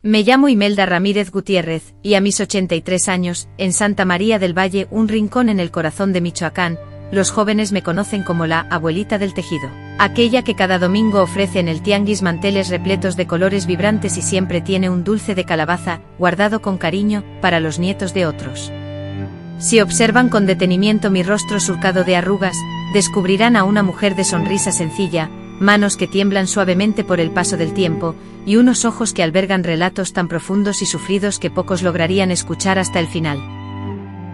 Me llamo Imelda Ramírez Gutiérrez, y a mis 83 años, en Santa María del Valle, un rincón en el corazón de Michoacán, los jóvenes me conocen como la abuelita del tejido. Aquella que cada domingo ofrece en el tianguis manteles repletos de colores vibrantes y siempre tiene un dulce de calabaza, guardado con cariño, para los nietos de otros. Si observan con detenimiento mi rostro surcado de arrugas, descubrirán a una mujer de sonrisa sencilla, manos que tiemblan suavemente por el paso del tiempo, y unos ojos que albergan relatos tan profundos y sufridos que pocos lograrían escuchar hasta el final.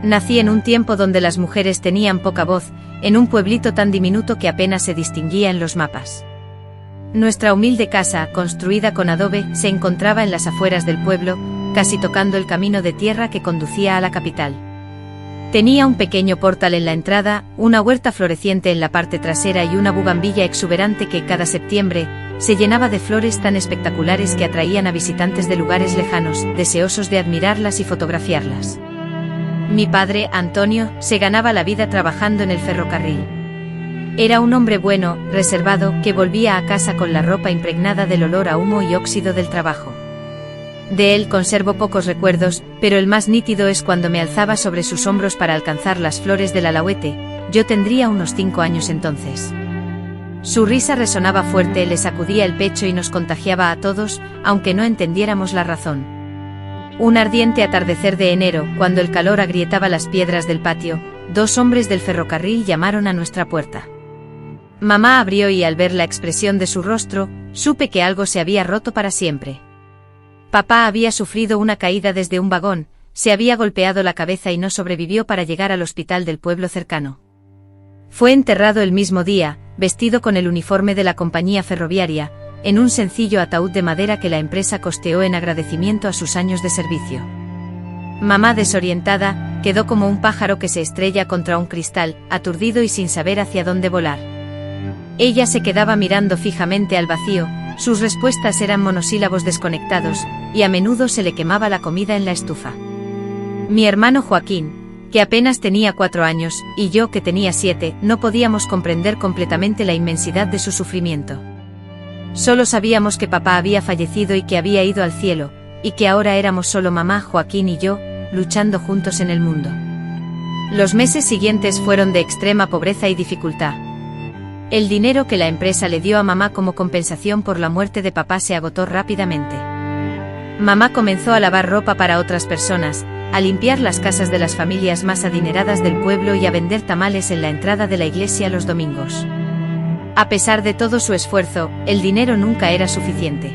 Nací en un tiempo donde las mujeres tenían poca voz, en un pueblito tan diminuto que apenas se distinguía en los mapas. Nuestra humilde casa, construida con adobe, se encontraba en las afueras del pueblo, casi tocando el camino de tierra que conducía a la capital. Tenía un pequeño portal en la entrada, una huerta floreciente en la parte trasera y una bugambilla exuberante que cada septiembre se llenaba de flores tan espectaculares que atraían a visitantes de lugares lejanos, deseosos de admirarlas y fotografiarlas. Mi padre, Antonio, se ganaba la vida trabajando en el ferrocarril. Era un hombre bueno, reservado, que volvía a casa con la ropa impregnada del olor a humo y óxido del trabajo. De él conservo pocos recuerdos, pero el más nítido es cuando me alzaba sobre sus hombros para alcanzar las flores del alahuete. Yo tendría unos 5 años entonces. Su risa resonaba fuerte, le sacudía el pecho y nos contagiaba a todos, aunque no entendiéramos la razón. Un ardiente atardecer de enero, cuando el calor agrietaba las piedras del patio, 2 hombres del ferrocarril llamaron a nuestra puerta. Mamá abrió y al ver la expresión de su rostro, supe que algo se había roto para siempre. Papá había sufrido una caída desde un vagón, se había golpeado la cabeza y no sobrevivió para llegar al hospital del pueblo cercano. Fue enterrado el mismo día, vestido con el uniforme de la compañía ferroviaria, en un sencillo ataúd de madera que la empresa costeó en agradecimiento a sus años de servicio. Mamá, desorientada, quedó como un pájaro que se estrella contra un cristal, aturdido y sin saber hacia dónde volar. Ella se quedaba mirando fijamente al vacío, sus respuestas eran monosílabos desconectados, y a menudo se le quemaba la comida en la estufa. Mi hermano Joaquín, que apenas tenía 4 años, y yo que tenía 7, no podíamos comprender completamente la inmensidad de su sufrimiento. Solo sabíamos que papá había fallecido y que había ido al cielo, y que ahora éramos solo mamá, Joaquín y yo, luchando juntos en el mundo. Los meses siguientes fueron de extrema pobreza y dificultad. El dinero que la empresa le dio a mamá como compensación por la muerte de papá se agotó rápidamente. Mamá comenzó a lavar ropa para otras personas, a limpiar las casas de las familias más adineradas del pueblo y a vender tamales en la entrada de la iglesia los domingos. A pesar de todo su esfuerzo, el dinero nunca era suficiente.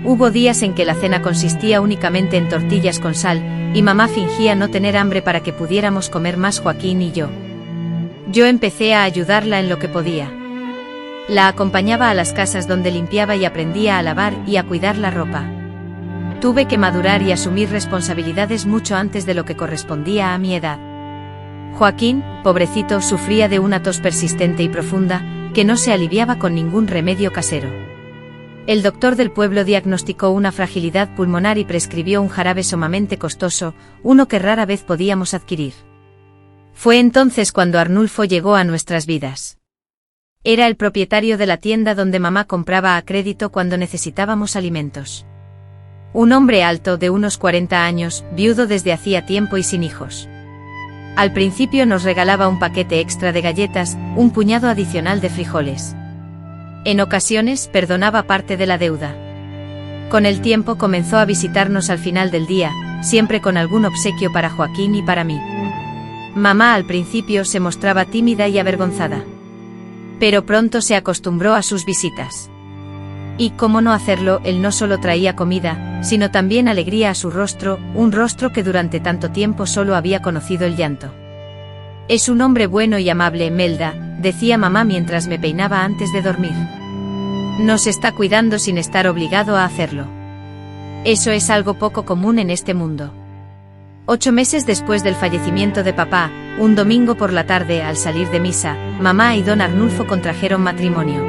Hubo días en que la cena consistía únicamente en tortillas con sal, y mamá fingía no tener hambre para que pudiéramos comer más Joaquín y yo. Yo empecé a ayudarla en lo que podía. La acompañaba a las casas donde limpiaba y aprendía a lavar y a cuidar la ropa. Tuve que madurar y asumir responsabilidades mucho antes de lo que correspondía a mi edad. Joaquín, pobrecito, sufría de una tos persistente y profunda, que no se aliviaba con ningún remedio casero. El doctor del pueblo diagnosticó una fragilidad pulmonar y prescribió un jarabe sumamente costoso, uno que rara vez podíamos adquirir. Fue entonces cuando Arnulfo llegó a nuestras vidas. Era el propietario de la tienda donde mamá compraba a crédito cuando necesitábamos alimentos. Un hombre alto de unos 40 años, viudo desde hacía tiempo y sin hijos. Al principio nos regalaba un paquete extra de galletas, un puñado adicional de frijoles. En ocasiones perdonaba parte de la deuda. Con el tiempo comenzó a visitarnos al final del día, siempre con algún obsequio para Joaquín y para mí. Mamá al principio se mostraba tímida y avergonzada. Pero pronto se acostumbró a sus visitas. Y cómo no hacerlo, él no solo traía comida, sino también alegría a su rostro, un rostro que durante tanto tiempo solo había conocido el llanto. Es un hombre bueno y amable, Imelda, decía mamá mientras me peinaba antes de dormir. Nos está cuidando sin estar obligado a hacerlo. Eso es algo poco común en este mundo. 8 meses después del fallecimiento de papá, un domingo por la tarde al salir de misa, mamá y don Arnulfo contrajeron matrimonio.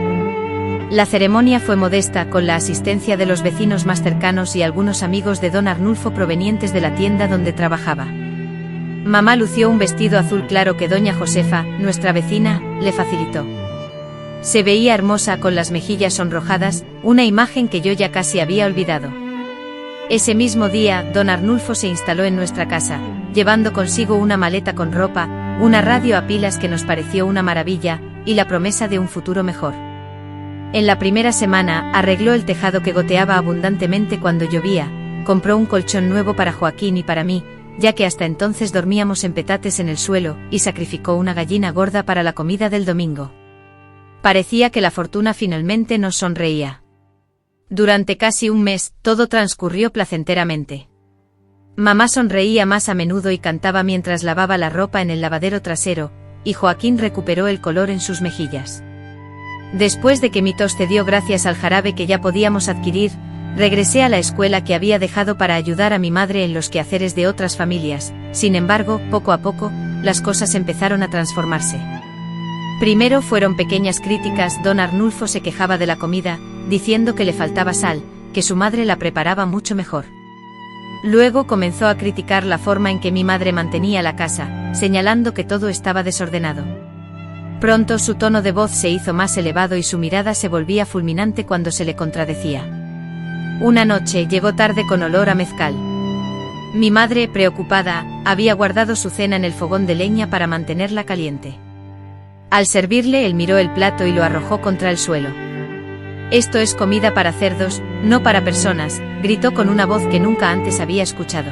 La ceremonia fue modesta, con la asistencia de los vecinos más cercanos y algunos amigos de don Arnulfo provenientes de la tienda donde trabajaba. Mamá lució un vestido azul claro que doña Josefa, nuestra vecina, le facilitó. Se veía hermosa con las mejillas sonrojadas, una imagen que yo ya casi había olvidado. Ese mismo día, don Arnulfo se instaló en nuestra casa, llevando consigo una maleta con ropa, una radio a pilas que nos pareció una maravilla, y la promesa de un futuro mejor. En la primera semana, arregló el tejado que goteaba abundantemente cuando llovía, compró un colchón nuevo para Joaquín y para mí, ya que hasta entonces dormíamos en petates en el suelo, y sacrificó una gallina gorda para la comida del domingo. Parecía que la fortuna finalmente nos sonreía. Durante casi un mes, todo transcurrió placenteramente. Mamá sonreía más a menudo y cantaba mientras lavaba la ropa en el lavadero trasero, y Joaquín recuperó el color en sus mejillas. Después de que mi tos cedió gracias al jarabe que ya podíamos adquirir, regresé a la escuela que había dejado para ayudar a mi madre en los quehaceres de otras familias. Sin embargo, poco a poco, las cosas empezaron a transformarse. Primero fueron pequeñas críticas. Don Arnulfo se quejaba de la comida, diciendo que le faltaba sal, que su madre la preparaba mucho mejor. Luego comenzó a criticar la forma en que mi madre mantenía la casa, señalando que todo estaba desordenado. Pronto su tono de voz se hizo más elevado y su mirada se volvía fulminante cuando se le contradecía. Una noche llegó tarde con olor a mezcal. Mi madre, preocupada, había guardado su cena en el fogón de leña para mantenerla caliente. Al servirle, él miró el plato y lo arrojó contra el suelo. «Esto es comida para cerdos, no para personas», gritó con una voz que nunca antes había escuchado.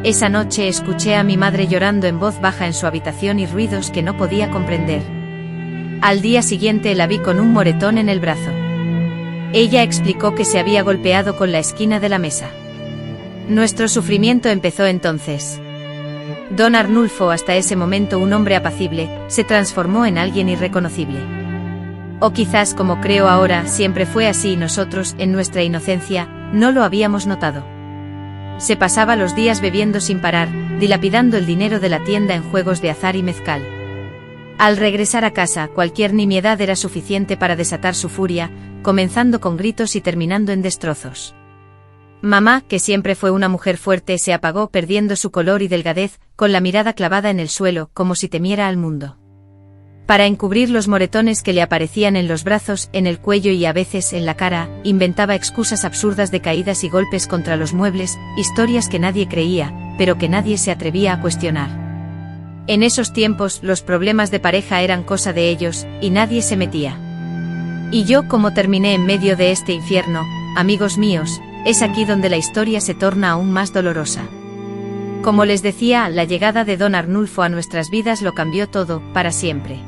Esa noche escuché a mi madre llorando en voz baja en su habitación y ruidos que no podía comprender. Al día siguiente la vi con un moretón en el brazo. Ella explicó que se había golpeado con la esquina de la mesa. Nuestro sufrimiento empezó entonces. Don Arnulfo, hasta ese momento un hombre apacible, se transformó en alguien irreconocible. O quizás, como creo ahora, siempre fue así y nosotros, en nuestra inocencia, no lo habíamos notado. Se pasaba los días bebiendo sin parar, dilapidando el dinero de la tienda en juegos de azar y mezcal. Al regresar a casa, cualquier nimiedad era suficiente para desatar su furia, comenzando con gritos y terminando en destrozos. Mamá, que siempre fue una mujer fuerte, se apagó perdiendo su color y delgadez, con la mirada clavada en el suelo, como si temiera al mundo. Para encubrir los moretones que le aparecían en los brazos, en el cuello y a veces en la cara, inventaba excusas absurdas de caídas y golpes contra los muebles, historias que nadie creía, pero que nadie se atrevía a cuestionar. En esos tiempos, los problemas de pareja eran cosa de ellos, y nadie se metía. Y yo, como terminé en medio de este infierno, amigos míos, es aquí donde la historia se torna aún más dolorosa. Como les decía, la llegada de don Arnulfo a nuestras vidas lo cambió todo, para siempre.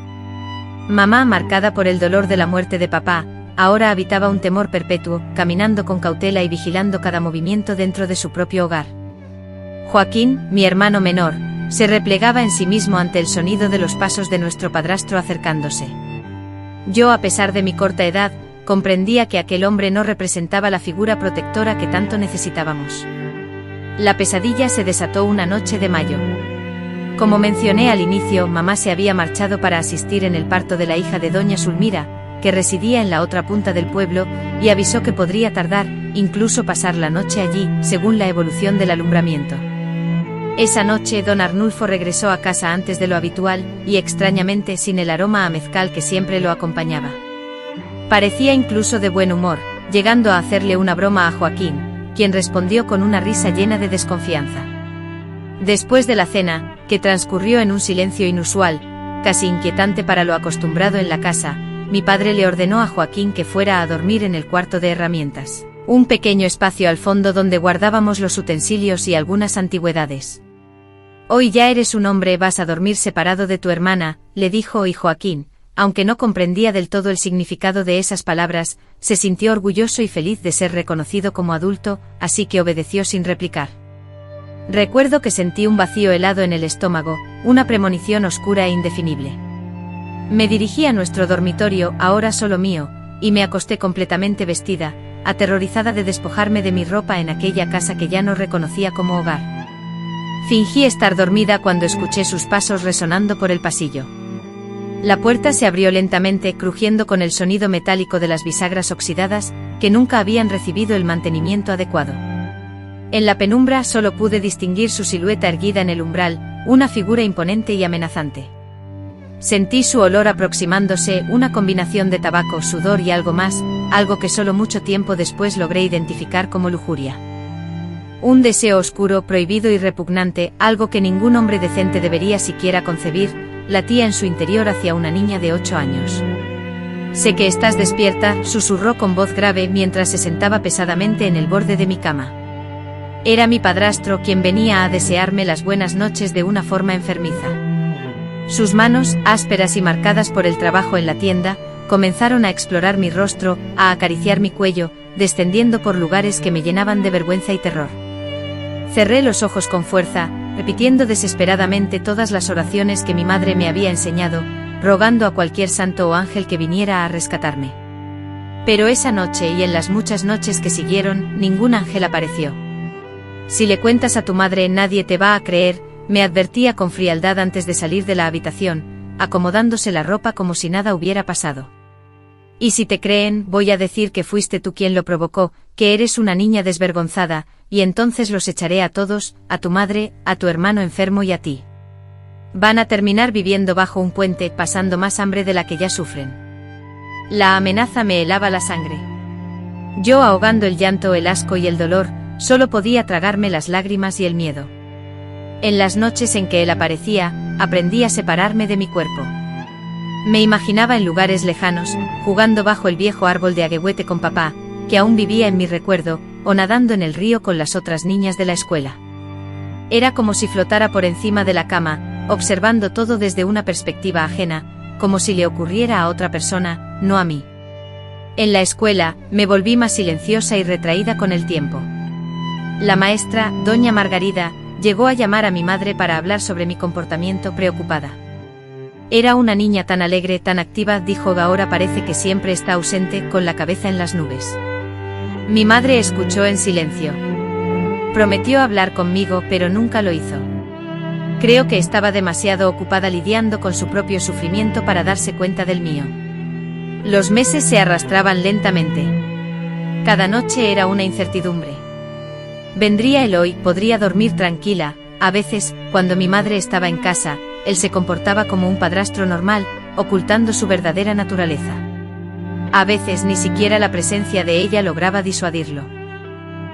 Mamá, marcada por el dolor de la muerte de papá, ahora habitaba un temor perpetuo, caminando con cautela y vigilando cada movimiento dentro de su propio hogar. Joaquín, mi hermano menor, se replegaba en sí mismo ante el sonido de los pasos de nuestro padrastro acercándose. Yo, a pesar de mi corta edad, comprendía que aquel hombre no representaba la figura protectora que tanto necesitábamos. La pesadilla se desató una noche de mayo. Como mencioné al inicio, mamá se había marchado para asistir en el parto de la hija de doña Sulmira, que residía en la otra punta del pueblo, y avisó que podría tardar, incluso pasar la noche allí, según la evolución del alumbramiento. Esa noche don Arnulfo regresó a casa antes de lo habitual, y extrañamente sin el aroma a mezcal que siempre lo acompañaba. Parecía incluso de buen humor, llegando a hacerle una broma a Joaquín, quien respondió con una risa llena de desconfianza. Después de la cena, que transcurrió en un silencio inusual, casi inquietante para lo acostumbrado en la casa, mi padre le ordenó a Joaquín que fuera a dormir en el cuarto de herramientas, un pequeño espacio al fondo donde guardábamos los utensilios y algunas antigüedades. «Hoy ya eres un hombre, vas a dormir separado de tu hermana», le dijo, y Joaquín, aunque no comprendía del todo el significado de esas palabras, se sintió orgulloso y feliz de ser reconocido como adulto, así que obedeció sin replicar. Recuerdo que sentí un vacío helado en el estómago, una premonición oscura e indefinible. Me dirigí a nuestro dormitorio, ahora solo mío, y me acosté completamente vestida, aterrorizada de despojarme de mi ropa en aquella casa que ya no reconocía como hogar. Fingí estar dormida cuando escuché sus pasos resonando por el pasillo. La puerta se abrió lentamente, crujiendo con el sonido metálico de las bisagras oxidadas, que nunca habían recibido el mantenimiento adecuado. En la penumbra solo pude distinguir su silueta erguida en el umbral, una figura imponente y amenazante. Sentí su olor aproximándose, una combinación de tabaco, sudor y algo más, algo que solo mucho tiempo después logré identificar como lujuria. Un deseo oscuro, prohibido y repugnante, algo que ningún hombre decente debería siquiera concebir, latía en su interior hacia una niña de 8 años. «Sé que estás despierta», susurró con voz grave mientras se sentaba pesadamente en el borde de mi cama. Era mi padrastro quien venía a desearme las buenas noches de una forma enfermiza. Sus manos, ásperas y marcadas por el trabajo en la tienda, comenzaron a explorar mi rostro, a acariciar mi cuello, descendiendo por lugares que me llenaban de vergüenza y terror. Cerré los ojos con fuerza, repitiendo desesperadamente todas las oraciones que mi madre me había enseñado, rogando a cualquier santo o ángel que viniera a rescatarme. Pero esa noche y en las muchas noches que siguieron, ningún ángel apareció. «Si le cuentas a tu madre, nadie te va a creer», me advertía con frialdad antes de salir de la habitación, acomodándose la ropa como si nada hubiera pasado. «Y si te creen, voy a decir que fuiste tú quien lo provocó, que eres una niña desvergonzada, y entonces los echaré a todos, a tu madre, a tu hermano enfermo y a ti. Van a terminar viviendo bajo un puente, pasando más hambre de la que ya sufren». La amenaza me helaba la sangre. Yo, ahogando el llanto, el asco y el dolor, solo podía tragarme las lágrimas y el miedo. En las noches en que él aparecía, aprendí a separarme de mi cuerpo. Me imaginaba en lugares lejanos, jugando bajo el viejo árbol de agüete con papá, que aún vivía en mi recuerdo, o nadando en el río con las otras niñas de la escuela. Era como si flotara por encima de la cama, observando todo desde una perspectiva ajena, como si le ocurriera a otra persona, no a mí. En la escuela, me volví más silenciosa y retraída con el tiempo. La maestra, doña Margarida, llegó a llamar a mi madre para hablar sobre mi comportamiento, preocupada. «Era una niña tan alegre, tan activa», dijo, «ahora parece que siempre está ausente, con la cabeza en las nubes». Mi madre escuchó en silencio. Prometió hablar conmigo, pero nunca lo hizo. Creo que estaba demasiado ocupada lidiando con su propio sufrimiento para darse cuenta del mío. Los meses se arrastraban lentamente. Cada noche era una incertidumbre. Vendría el hoy, podría dormir tranquila. A veces, cuando mi madre estaba en casa, él se comportaba como un padrastro normal, ocultando su verdadera naturaleza. A veces ni siquiera la presencia de ella lograba disuadirlo.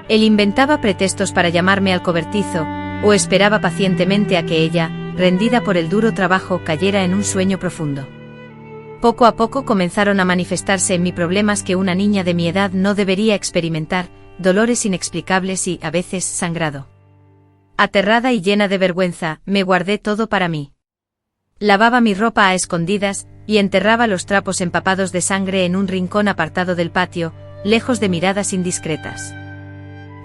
Él inventaba pretextos para llamarme al cobertizo, o esperaba pacientemente a que ella, rendida por el duro trabajo, cayera en un sueño profundo. Poco a poco comenzaron a manifestarse en mí problemas que una niña de mi edad no debería experimentar, dolores inexplicables y, a veces, sangrado. Aterrada y llena de vergüenza, me guardé todo para mí. Lavaba mi ropa a escondidas, y enterraba los trapos empapados de sangre en un rincón apartado del patio, lejos de miradas indiscretas.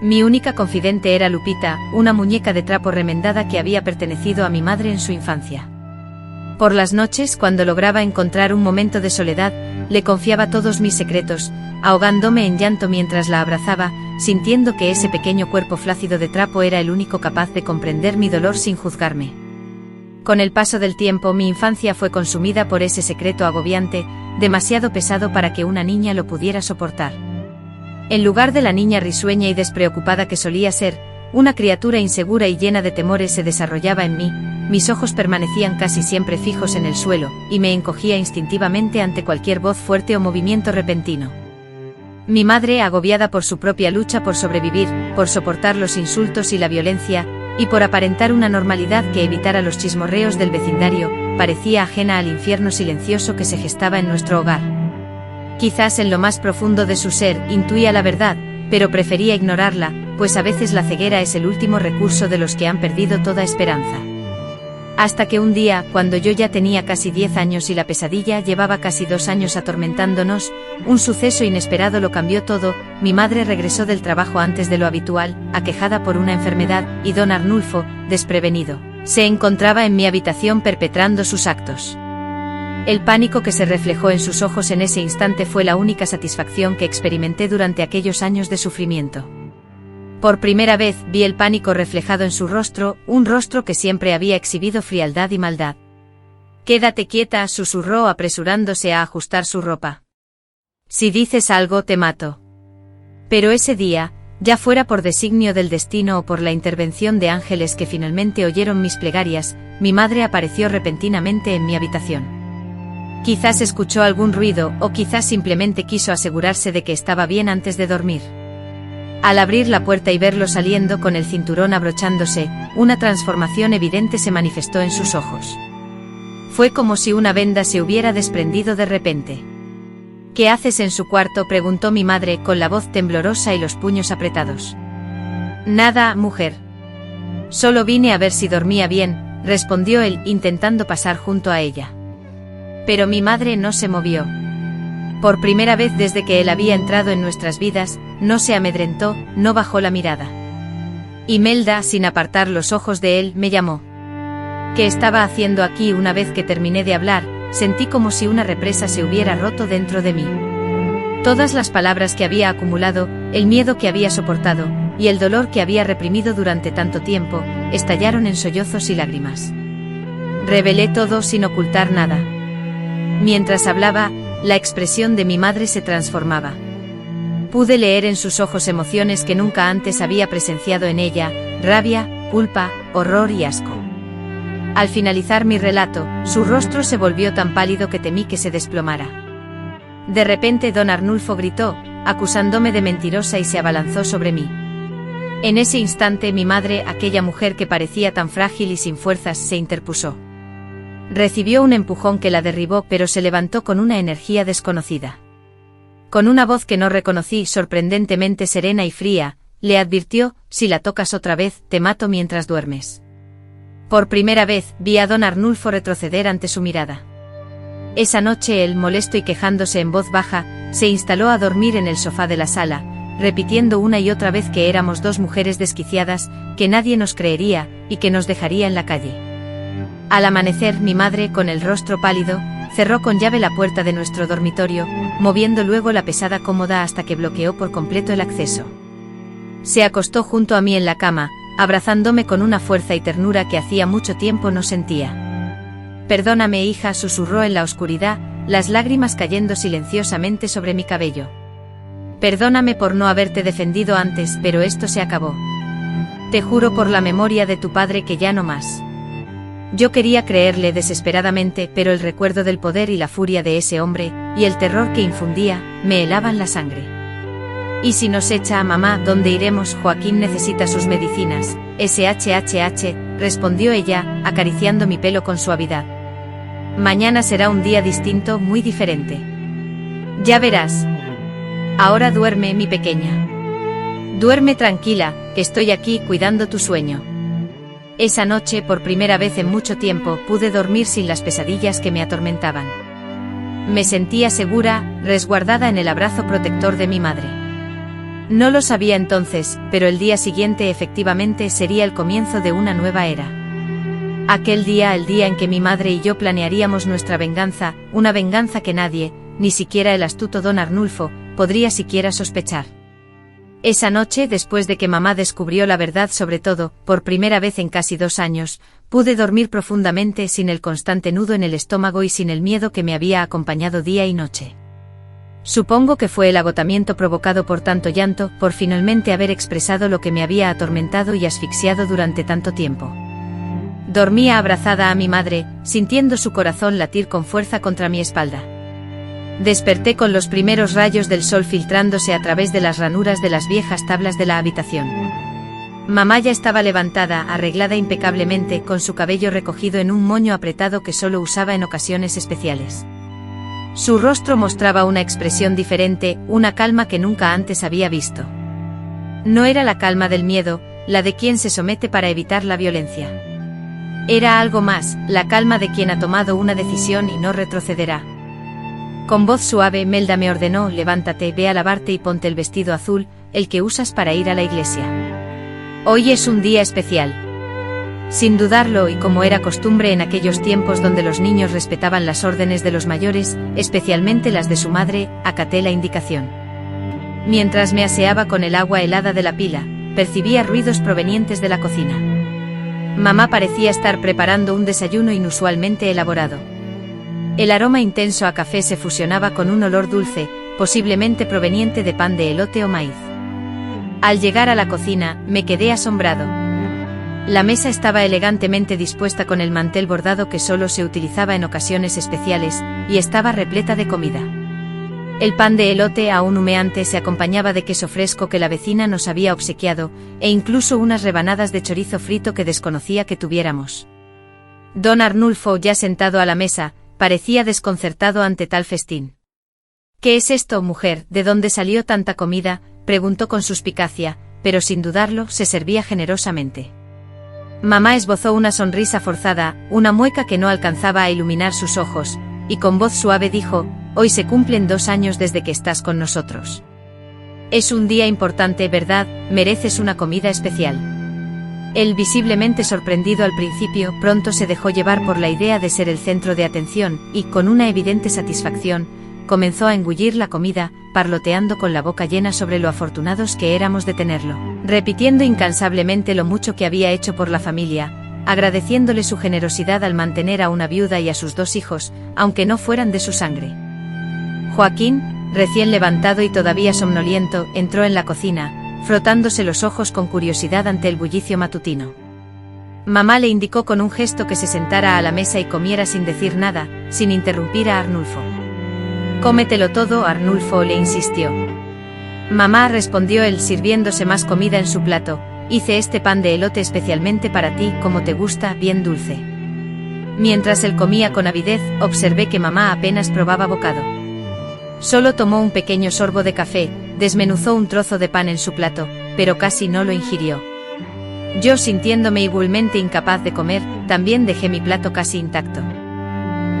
Mi única confidente era Lupita, una muñeca de trapo remendada que había pertenecido a mi madre en su infancia. Por las noches, cuando lograba encontrar un momento de soledad, le confiaba todos mis secretos, ahogándome en llanto mientras la abrazaba, sintiendo que ese pequeño cuerpo flácido de trapo era el único capaz de comprender mi dolor sin juzgarme. Con el paso del tiempo, mi infancia fue consumida por ese secreto agobiante, demasiado pesado para que una niña lo pudiera soportar. En lugar de la niña risueña y despreocupada que solía ser, una criatura insegura y llena de temores se desarrollaba en mí. Mis ojos permanecían casi siempre fijos en el suelo, y me encogía instintivamente ante cualquier voz fuerte o movimiento repentino. Mi madre, agobiada por su propia lucha por sobrevivir, por soportar los insultos y la violencia, y por aparentar una normalidad que evitara los chismorreos del vecindario, parecía ajena al infierno silencioso que se gestaba en nuestro hogar. Quizás en lo más profundo de su ser intuía la verdad, pero prefería ignorarla, pues a veces la ceguera es el último recurso de los que han perdido toda esperanza. Hasta que un día, cuando yo ya tenía casi 10 años y la pesadilla llevaba casi 2 años atormentándonos, un suceso inesperado lo cambió todo. Mi madre regresó del trabajo antes de lo habitual, aquejada por una enfermedad, y don Arnulfo, desprevenido, se encontraba en mi habitación perpetrando sus actos. El pánico que se reflejó en sus ojos en ese instante fue la única satisfacción que experimenté durante aquellos años de sufrimiento. Por primera vez vi el pánico reflejado en su rostro, un rostro que siempre había exhibido frialdad y maldad. «Quédate quieta», susurró apresurándose a ajustar su ropa. «Si dices algo te mato». Pero ese día, ya fuera por designio del destino o por la intervención de ángeles que finalmente oyeron mis plegarias, mi madre apareció repentinamente en mi habitación. Quizás escuchó algún ruido, o quizás simplemente quiso asegurarse de que estaba bien antes de dormir. Al abrir la puerta y verlo saliendo con el cinturón abrochándose, una transformación evidente se manifestó en sus ojos. Fue como si una venda se hubiera desprendido de repente. ¿Qué haces en su cuarto?, preguntó mi madre con la voz temblorosa y los puños apretados. Nada, mujer. Solo vine a ver si dormía bien, respondió él, intentando pasar junto a ella. Pero mi madre no se movió. Por primera vez desde que él había entrado en nuestras vidas, no se amedrentó, no bajó la mirada. Imelda, sin apartar los ojos de él, me llamó. ¿Qué estaba haciendo aquí? Una vez que terminé de hablar, sentí como si una represa se hubiera roto dentro de mí. Todas las palabras que había acumulado, el miedo que había soportado, y el dolor que había reprimido durante tanto tiempo, estallaron en sollozos y lágrimas. Revelé todo sin ocultar nada. Mientras hablaba, la expresión de mi madre se transformaba. Pude leer en sus ojos emociones que nunca antes había presenciado en ella: rabia, culpa, horror y asco. Al finalizar mi relato, su rostro se volvió tan pálido que temí que se desplomara. De repente don Arnulfo gritó, acusándome de mentirosa, y se abalanzó sobre mí. En ese instante mi madre, aquella mujer que parecía tan frágil y sin fuerzas, se interpuso. Recibió un empujón que la derribó, pero se levantó con una energía desconocida. Con una voz que no reconocí, sorprendentemente serena y fría, le advirtió: si la tocas otra vez, te mato mientras duermes. Por primera vez, vi a don Arnulfo retroceder ante su mirada. Esa noche él, molesto y quejándose en voz baja, se instaló a dormir en el sofá de la sala, repitiendo una y otra vez que éramos dos mujeres desquiciadas, que nadie nos creería, y que nos dejaría en la calle. Al amanecer, mi madre, con el rostro pálido, cerró con llave la puerta de nuestro dormitorio, moviendo luego la pesada cómoda hasta que bloqueó por completo el acceso. Se acostó junto a mí en la cama, abrazándome con una fuerza y ternura que hacía mucho tiempo no sentía. Perdóname, hija, susurró en la oscuridad, las lágrimas cayendo silenciosamente sobre mi cabello. Perdóname por no haberte defendido antes, pero esto se acabó. Te juro por la memoria de tu padre que ya no más. Yo quería creerle desesperadamente, pero el recuerdo del poder y la furia de ese hombre, y el terror que infundía, me helaban la sangre. ¿Y si nos echa a mamá, dónde iremos? Joaquín necesita sus medicinas. SHHH, respondió ella, acariciando mi pelo con suavidad. Mañana será un día distinto, muy diferente. Ya verás. Ahora duerme, mi pequeña. Duerme tranquila, que estoy aquí cuidando tu sueño. Esa noche, por primera vez en mucho tiempo, pude dormir sin las pesadillas que me atormentaban. Me sentía segura, resguardada en el abrazo protector de mi madre. No lo sabía entonces, pero el día siguiente efectivamente sería el comienzo de una nueva era. Aquel día, el día en que mi madre y yo planearíamos nuestra venganza, una venganza que nadie, ni siquiera el astuto don Arnulfo, podría siquiera sospechar. Esa noche, después de que mamá descubrió la verdad sobre todo, por primera vez en casi 2 años, pude dormir profundamente sin el constante nudo en el estómago y sin el miedo que me había acompañado día y noche. Supongo que fue el agotamiento provocado por tanto llanto, por finalmente haber expresado lo que me había atormentado y asfixiado durante tanto tiempo. Dormía abrazada a mi madre, sintiendo su corazón latir con fuerza contra mi espalda. Desperté con los primeros rayos del sol filtrándose a través de las ranuras de las viejas tablas de la habitación. Mamá ya estaba levantada, arreglada impecablemente, con su cabello recogido en un moño apretado que solo usaba en ocasiones especiales. Su rostro mostraba una expresión diferente, una calma que nunca antes había visto. No era la calma del miedo, la de quien se somete para evitar la violencia. Era algo más, la calma de quien ha tomado una decisión y no retrocederá. Con voz suave, Melda me ordenó: levántate, ve a lavarte y ponte el vestido azul, el que usas para ir a la iglesia. Hoy es un día especial. Sin dudarlo, y como era costumbre en aquellos tiempos donde los niños respetaban las órdenes de los mayores, especialmente las de su madre, acaté la indicación. Mientras me aseaba con el agua helada de la pila, percibía ruidos provenientes de la cocina. Mamá parecía estar preparando un desayuno inusualmente elaborado. El aroma intenso a café se fusionaba con un olor dulce, posiblemente proveniente de pan de elote o maíz. Al llegar a la cocina, me quedé asombrado. La mesa estaba elegantemente dispuesta con el mantel bordado que solo se utilizaba en ocasiones especiales, y estaba repleta de comida. El pan de elote aún humeante se acompañaba de queso fresco que la vecina nos había obsequiado, e incluso unas rebanadas de chorizo frito que desconocía que tuviéramos. Don Arnulfo, ya sentado a la mesa, parecía desconcertado ante tal festín. «¿Qué es esto, mujer? ¿De dónde salió tanta comida?», preguntó con suspicacia, pero sin dudarlo se servía generosamente. Mamá esbozó una sonrisa forzada, una mueca que no alcanzaba a iluminar sus ojos, y con voz suave dijo: «Hoy se cumplen 2 años desde que estás con nosotros. Es un día importante, ¿verdad? Mereces una comida especial». Él, visiblemente sorprendido al principio, pronto se dejó llevar por la idea de ser el centro de atención, y, con una evidente satisfacción, comenzó a engullir la comida, parloteando con la boca llena sobre lo afortunados que éramos de tenerlo, repitiendo incansablemente lo mucho que había hecho por la familia, agradeciéndole su generosidad al mantener a una viuda y a sus 2 hijos, aunque no fueran de su sangre. Joaquín, recién levantado y todavía somnoliento, entró en la cocina, frotándose los ojos con curiosidad ante el bullicio matutino. Mamá le indicó con un gesto que se sentara a la mesa y comiera sin decir nada, sin interrumpir a Arnulfo. «Cómetelo todo, Arnulfo», le insistió. «Mamá», respondió él sirviéndose más comida en su plato, «hice este pan de elote especialmente para ti, como te gusta, bien dulce». Mientras él comía con avidez, observé que mamá apenas probaba bocado. Solo tomó un pequeño sorbo de café, desmenuzó un trozo de pan en su plato, pero casi no lo ingirió. Yo, sintiéndome igualmente incapaz de comer, también dejé mi plato casi intacto.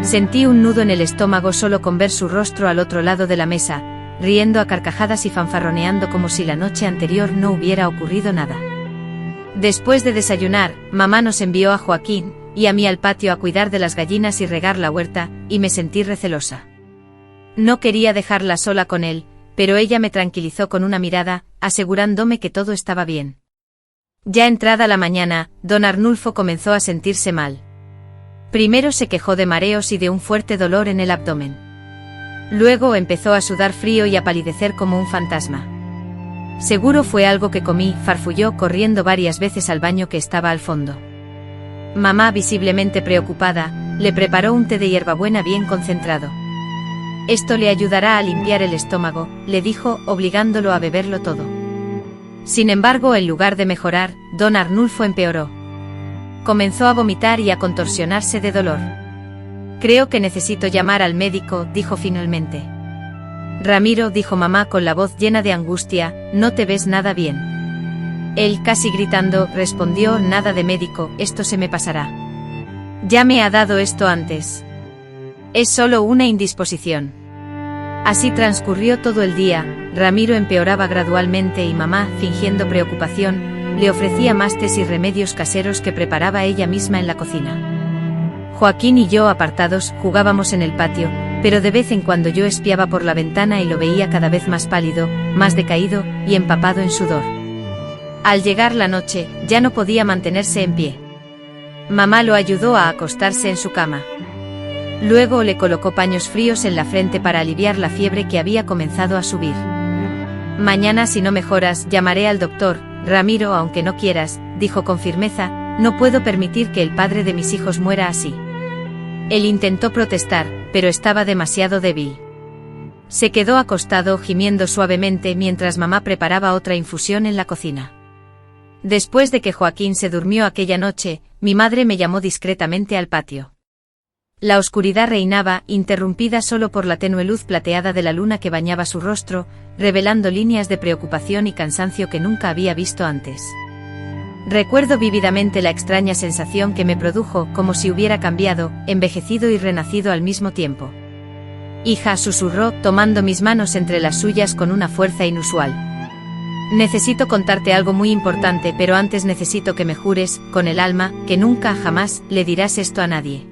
Sentí un nudo en el estómago solo con ver su rostro al otro lado de la mesa, riendo a carcajadas y fanfarroneando como si la noche anterior no hubiera ocurrido nada. Después de desayunar, mamá nos envió a Joaquín y a mí al patio a cuidar de las gallinas y regar la huerta, y me sentí recelosa. No quería dejarla sola con él, pero ella me tranquilizó con una mirada, asegurándome que todo estaba bien. Ya entrada la mañana, don Arnulfo comenzó a sentirse mal. Primero se quejó de mareos y de un fuerte dolor en el abdomen. Luego empezó a sudar frío y a palidecer como un fantasma. «Seguro fue algo que comí», farfulló corriendo varias veces al baño que estaba al fondo. Mamá, visiblemente preocupada, le preparó un té de hierbabuena bien concentrado. «Esto le ayudará a limpiar el estómago», le dijo, obligándolo a beberlo todo. Sin embargo, en lugar de mejorar, don Arnulfo empeoró. Comenzó a vomitar y a contorsionarse de dolor. «Creo que necesito llamar al médico», dijo finalmente. «Ramiro», dijo mamá con la voz llena de angustia, «no te ves nada bien». Él, casi gritando, respondió: «Nada de médico, esto se me pasará. Ya me ha dado esto antes. Es solo una indisposición». Así transcurrió todo el día. Ramiro empeoraba gradualmente y mamá, fingiendo preocupación, le ofrecía más tés y remedios caseros que preparaba ella misma en la cocina. Joaquín y yo, apartados, jugábamos en el patio, pero de vez en cuando yo espiaba por la ventana y lo veía cada vez más pálido, más decaído y empapado en sudor. Al llegar la noche, ya no podía mantenerse en pie. Mamá lo ayudó a acostarse en su cama. Luego le colocó paños fríos en la frente para aliviar la fiebre que había comenzado a subir. «Mañana, si no mejoras, llamaré al doctor, Ramiro, aunque no quieras», dijo con firmeza, «no puedo permitir que el padre de mis hijos muera así». Él intentó protestar, pero estaba demasiado débil. Se quedó acostado gimiendo suavemente mientras mamá preparaba otra infusión en la cocina. Después de que Joaquín se durmió aquella noche, mi madre me llamó discretamente al patio. La oscuridad reinaba, interrumpida solo por la tenue luz plateada de la luna que bañaba su rostro, revelando líneas de preocupación y cansancio que nunca había visto antes. Recuerdo vívidamente la extraña sensación que me produjo, como si hubiera cambiado, envejecido y renacido al mismo tiempo. «Hija», susurró, tomando mis manos entre las suyas con una fuerza inusual. «Necesito contarte algo muy importante, pero antes necesito que me jures, con el alma, que nunca jamás le dirás esto a nadie.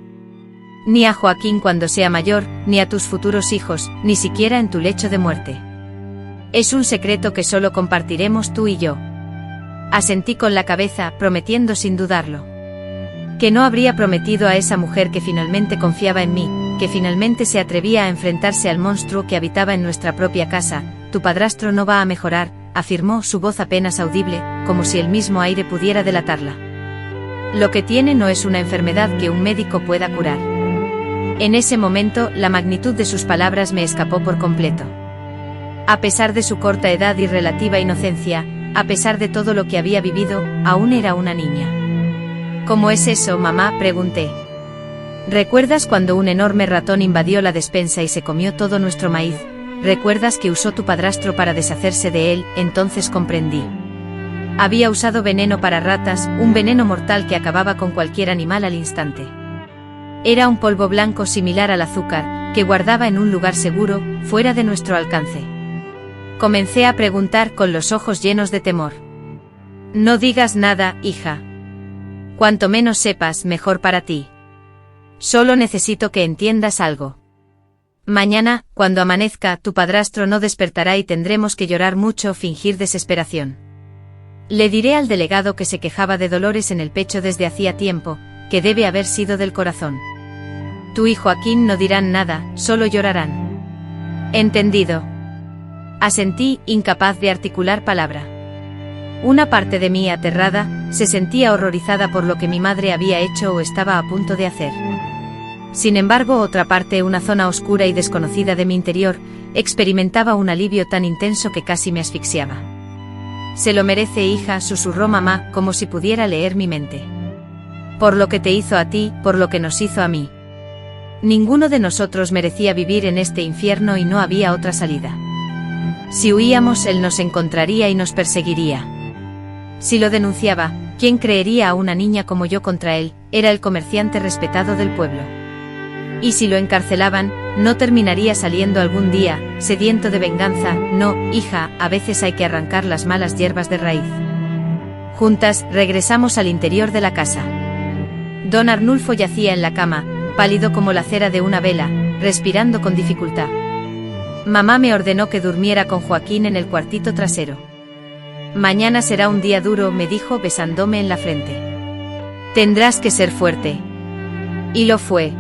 Ni a Joaquín cuando sea mayor, ni a tus futuros hijos, ni siquiera en tu lecho de muerte. Es un secreto que solo compartiremos tú y yo». Asentí con la cabeza, prometiendo sin dudarlo. Que no habría prometido a esa mujer que finalmente confiaba en mí, que finalmente se atrevía a enfrentarse al monstruo que habitaba en nuestra propia casa. «Tu padrastro no va a mejorar», afirmó, su voz apenas audible, como si el mismo aire pudiera delatarla. «Lo que tiene no es una enfermedad que un médico pueda curar. En ese momento, la magnitud de sus palabras me escapó por completo. A pesar de su corta edad y relativa inocencia, a pesar de todo lo que había vivido, aún era una niña. ¿Cómo es eso, mamá?, pregunté. ¿Recuerdas cuando un enorme ratón invadió la despensa y se comió todo nuestro maíz? ¿Recuerdas que usó tu padrastro para deshacerse de él? Entonces comprendí. Había usado veneno para ratas, un veneno mortal que acababa con cualquier animal al instante. Era un polvo blanco similar al azúcar, que guardaba en un lugar seguro, fuera de nuestro alcance. Comencé a preguntar con los ojos llenos de temor. No digas nada, hija. Cuanto menos sepas, mejor para ti. Solo necesito que entiendas algo. Mañana, cuando amanezca, tu padrastro no despertará y tendremos que llorar mucho o fingir desesperación. Le diré al delegado que se quejaba de dolores en el pecho desde hacía tiempo, que debe haber sido del corazón. Tú y Joaquín no dirán nada, solo llorarán. Entendido. Asentí, incapaz de articular palabra. Una parte de mí, aterrada, se sentía horrorizada por lo que mi madre había hecho o estaba a punto de hacer. Sin embargo, otra parte, una zona oscura y desconocida de mi interior, experimentaba un alivio tan intenso que casi me asfixiaba. Se lo merece, hija, susurró mamá, como si pudiera leer mi mente. Por lo que te hizo a ti, por lo que nos hizo a mí. Ninguno de nosotros merecía vivir en este infierno y no había otra salida. Si huíamos, él nos encontraría y nos perseguiría. Si lo denunciaba, ¿quién creería a una niña como yo contra él? Era el comerciante respetado del pueblo. Y si lo encarcelaban, ¿no terminaría saliendo algún día, sediento de venganza? No, hija, a veces hay que arrancar las malas hierbas de raíz. Juntas, regresamos al interior de la casa. Don Arnulfo yacía en la cama, pálido como la cera de una vela, respirando con dificultad. Mamá me ordenó que durmiera con Joaquín en el cuartito trasero. Mañana será un día duro, me dijo besándome en la frente. Tendrás que ser fuerte. Y lo fue.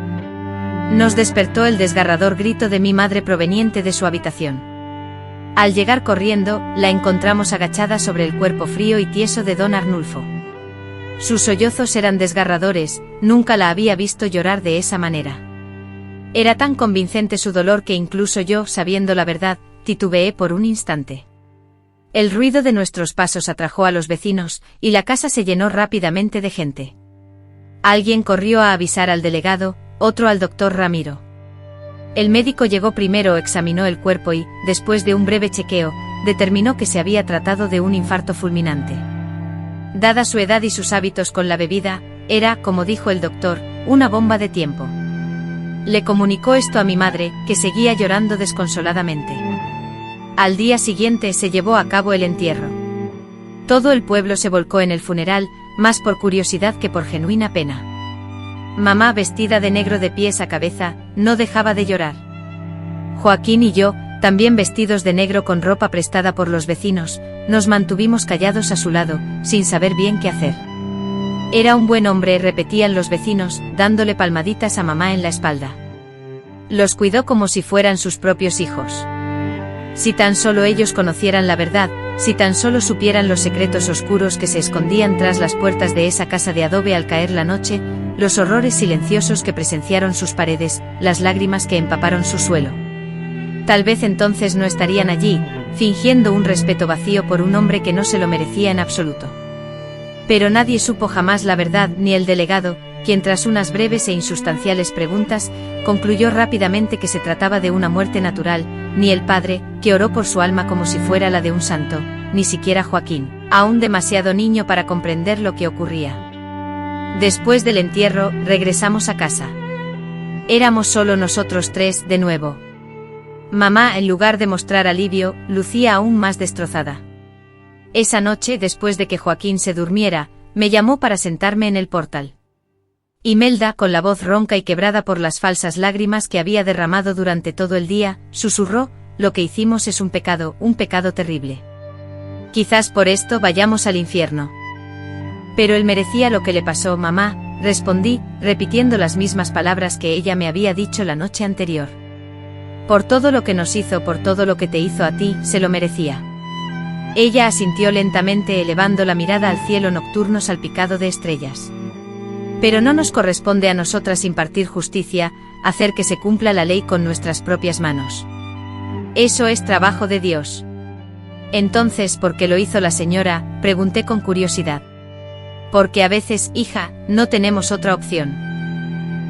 Nos despertó el desgarrador grito de mi madre proveniente de su habitación. Al llegar corriendo, la encontramos agachada sobre el cuerpo frío y tieso de don Arnulfo. Sus sollozos eran desgarradores, nunca la había visto llorar de esa manera. Era tan convincente su dolor que incluso yo, sabiendo la verdad, titubeé por un instante. El ruido de nuestros pasos atrajo a los vecinos, y la casa se llenó rápidamente de gente. Alguien corrió a avisar al delegado, otro al doctor Ramiro. El médico llegó primero, examinó el cuerpo y, después de un breve chequeo, determinó que se había tratado de un infarto fulminante. Dada su edad y sus hábitos con la bebida, era, como dijo el doctor, una bomba de tiempo. Le comunicó esto a mi madre, que seguía llorando desconsoladamente. Al día siguiente se llevó a cabo el entierro. Todo el pueblo se volcó en el funeral, más por curiosidad que por genuina pena. Mamá, vestida de negro de pies a cabeza, no dejaba de llorar. Joaquín y yo, también vestidos de negro con ropa prestada por los vecinos, nos mantuvimos callados a su lado, sin saber bien qué hacer. Era un buen hombre, repetían los vecinos, dándole palmaditas a mamá en la espalda. Los cuidó como si fueran sus propios hijos. Si tan solo ellos conocieran la verdad, si tan solo supieran los secretos oscuros que se escondían tras las puertas de esa casa de adobe al caer la noche, los horrores silenciosos que presenciaron sus paredes, las lágrimas que empaparon su suelo. Tal vez entonces no estarían allí, fingiendo un respeto vacío por un hombre que no se lo merecía en absoluto. Pero nadie supo jamás la verdad, ni el delegado, quien tras unas breves e insustanciales preguntas, concluyó rápidamente que se trataba de una muerte natural, ni el padre, que oró por su alma como si fuera la de un santo, ni siquiera Joaquín, aún demasiado niño para comprender lo que ocurría. Después del entierro, regresamos a casa. Éramos solo nosotros tres, de nuevo. Mamá, en lugar de mostrar alivio, lucía aún más destrozada. Esa noche, después de que Joaquín se durmiera, me llamó para sentarme en el portal. Imelda, con la voz ronca y quebrada por las falsas lágrimas que había derramado durante todo el día, susurró: lo que hicimos es un pecado terrible. Quizás por esto vayamos al infierno. Pero él merecía lo que le pasó, mamá, respondí, repitiendo las mismas palabras que ella me había dicho la noche anterior. Por todo lo que nos hizo, por todo lo que te hizo a ti, se lo merecía. Ella asintió lentamente, elevando la mirada al cielo nocturno salpicado de estrellas. Pero no nos corresponde a nosotras impartir justicia, hacer que se cumpla la ley con nuestras propias manos. Eso es trabajo de Dios. Entonces, ¿por qué lo hizo la señora?, pregunté con curiosidad. Porque a veces, hija, no tenemos otra opción.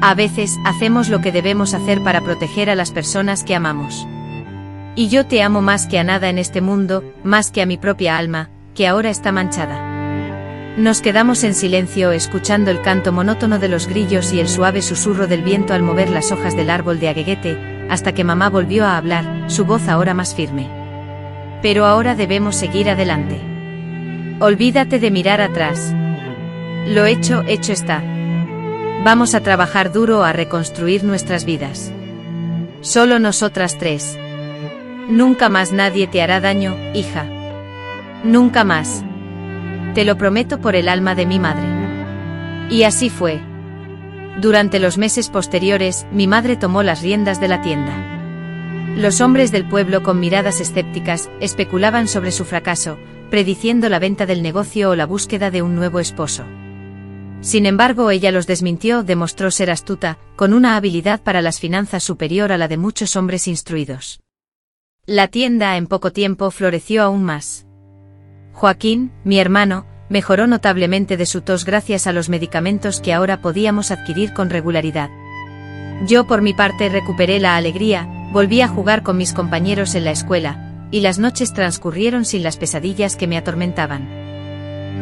A veces, hacemos lo que debemos hacer para proteger a las personas que amamos. Y yo te amo más que a nada en este mundo, más que a mi propia alma, que ahora está manchada. Nos quedamos en silencio escuchando el canto monótono de los grillos y el suave susurro del viento al mover las hojas del árbol de agueguete, hasta que mamá volvió a hablar, su voz ahora más firme. Pero ahora debemos seguir adelante. Olvídate de mirar atrás. Lo hecho está. Vamos a trabajar duro a reconstruir nuestras vidas. Solo nosotras tres. Nunca más nadie te hará daño, hija. Nunca más. Te lo prometo por el alma de mi madre. Y así fue. Durante los meses posteriores, mi madre tomó las riendas de la tienda. Los hombres del pueblo con miradas escépticas especulaban sobre su fracaso, prediciendo la venta del negocio o la búsqueda de un nuevo esposo. Sin embargo, ella los desmintió, demostró ser astuta, con una habilidad para las finanzas superior a la de muchos hombres instruidos. La tienda en poco tiempo floreció aún más. Joaquín, mi hermano, mejoró notablemente de su tos gracias a los medicamentos que ahora podíamos adquirir con regularidad. Yo por mi parte recuperé la alegría, volví a jugar con mis compañeros en la escuela, y las noches transcurrieron sin las pesadillas que me atormentaban.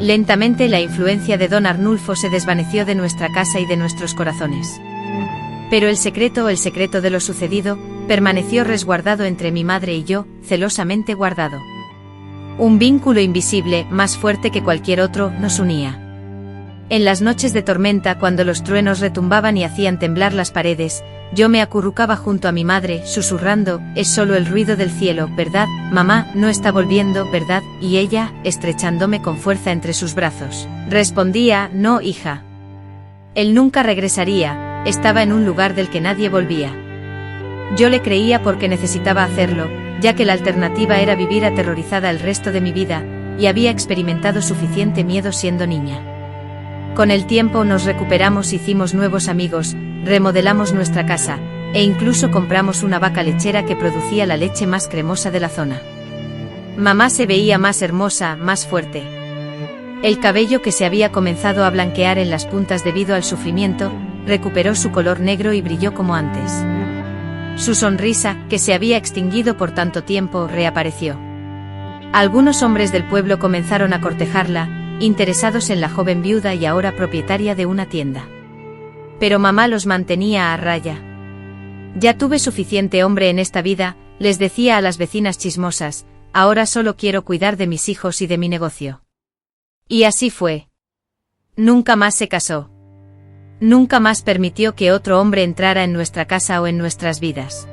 Lentamente la influencia de don Arnulfo se desvaneció de nuestra casa y de nuestros corazones. Pero el secreto de lo sucedido, permaneció resguardado entre mi madre y yo, celosamente guardado. Un vínculo invisible, más fuerte que cualquier otro, nos unía. En las noches de tormenta, cuando los truenos retumbaban y hacían temblar las paredes, yo me acurrucaba junto a mi madre, susurrando, es solo el ruido del cielo, ¿verdad? Mamá, no está volviendo, ¿verdad? Y ella, estrechándome con fuerza entre sus brazos, respondía, no, hija. Él nunca regresaría, estaba en un lugar del que nadie volvía. Yo le creía porque necesitaba hacerlo, ya que la alternativa era vivir aterrorizada el resto de mi vida, y había experimentado suficiente miedo siendo niña. Con el tiempo nos recuperamos, hicimos nuevos amigos, remodelamos nuestra casa, e incluso compramos una vaca lechera que producía la leche más cremosa de la zona. Mamá se veía más hermosa, más fuerte. El cabello que se había comenzado a blanquear en las puntas debido al sufrimiento, recuperó su color negro y brilló como antes. Su sonrisa, que se había extinguido por tanto tiempo, reapareció. Algunos hombres del pueblo comenzaron a cortejarla, interesados en la joven viuda y ahora propietaria de una tienda. Pero mamá los mantenía a raya. Ya tuve suficiente hombre en esta vida, les decía a las vecinas chismosas, ahora solo quiero cuidar de mis hijos y de mi negocio. Y así fue. Nunca más se casó. Nunca más permitió que otro hombre entrara en nuestra casa o en nuestras vidas.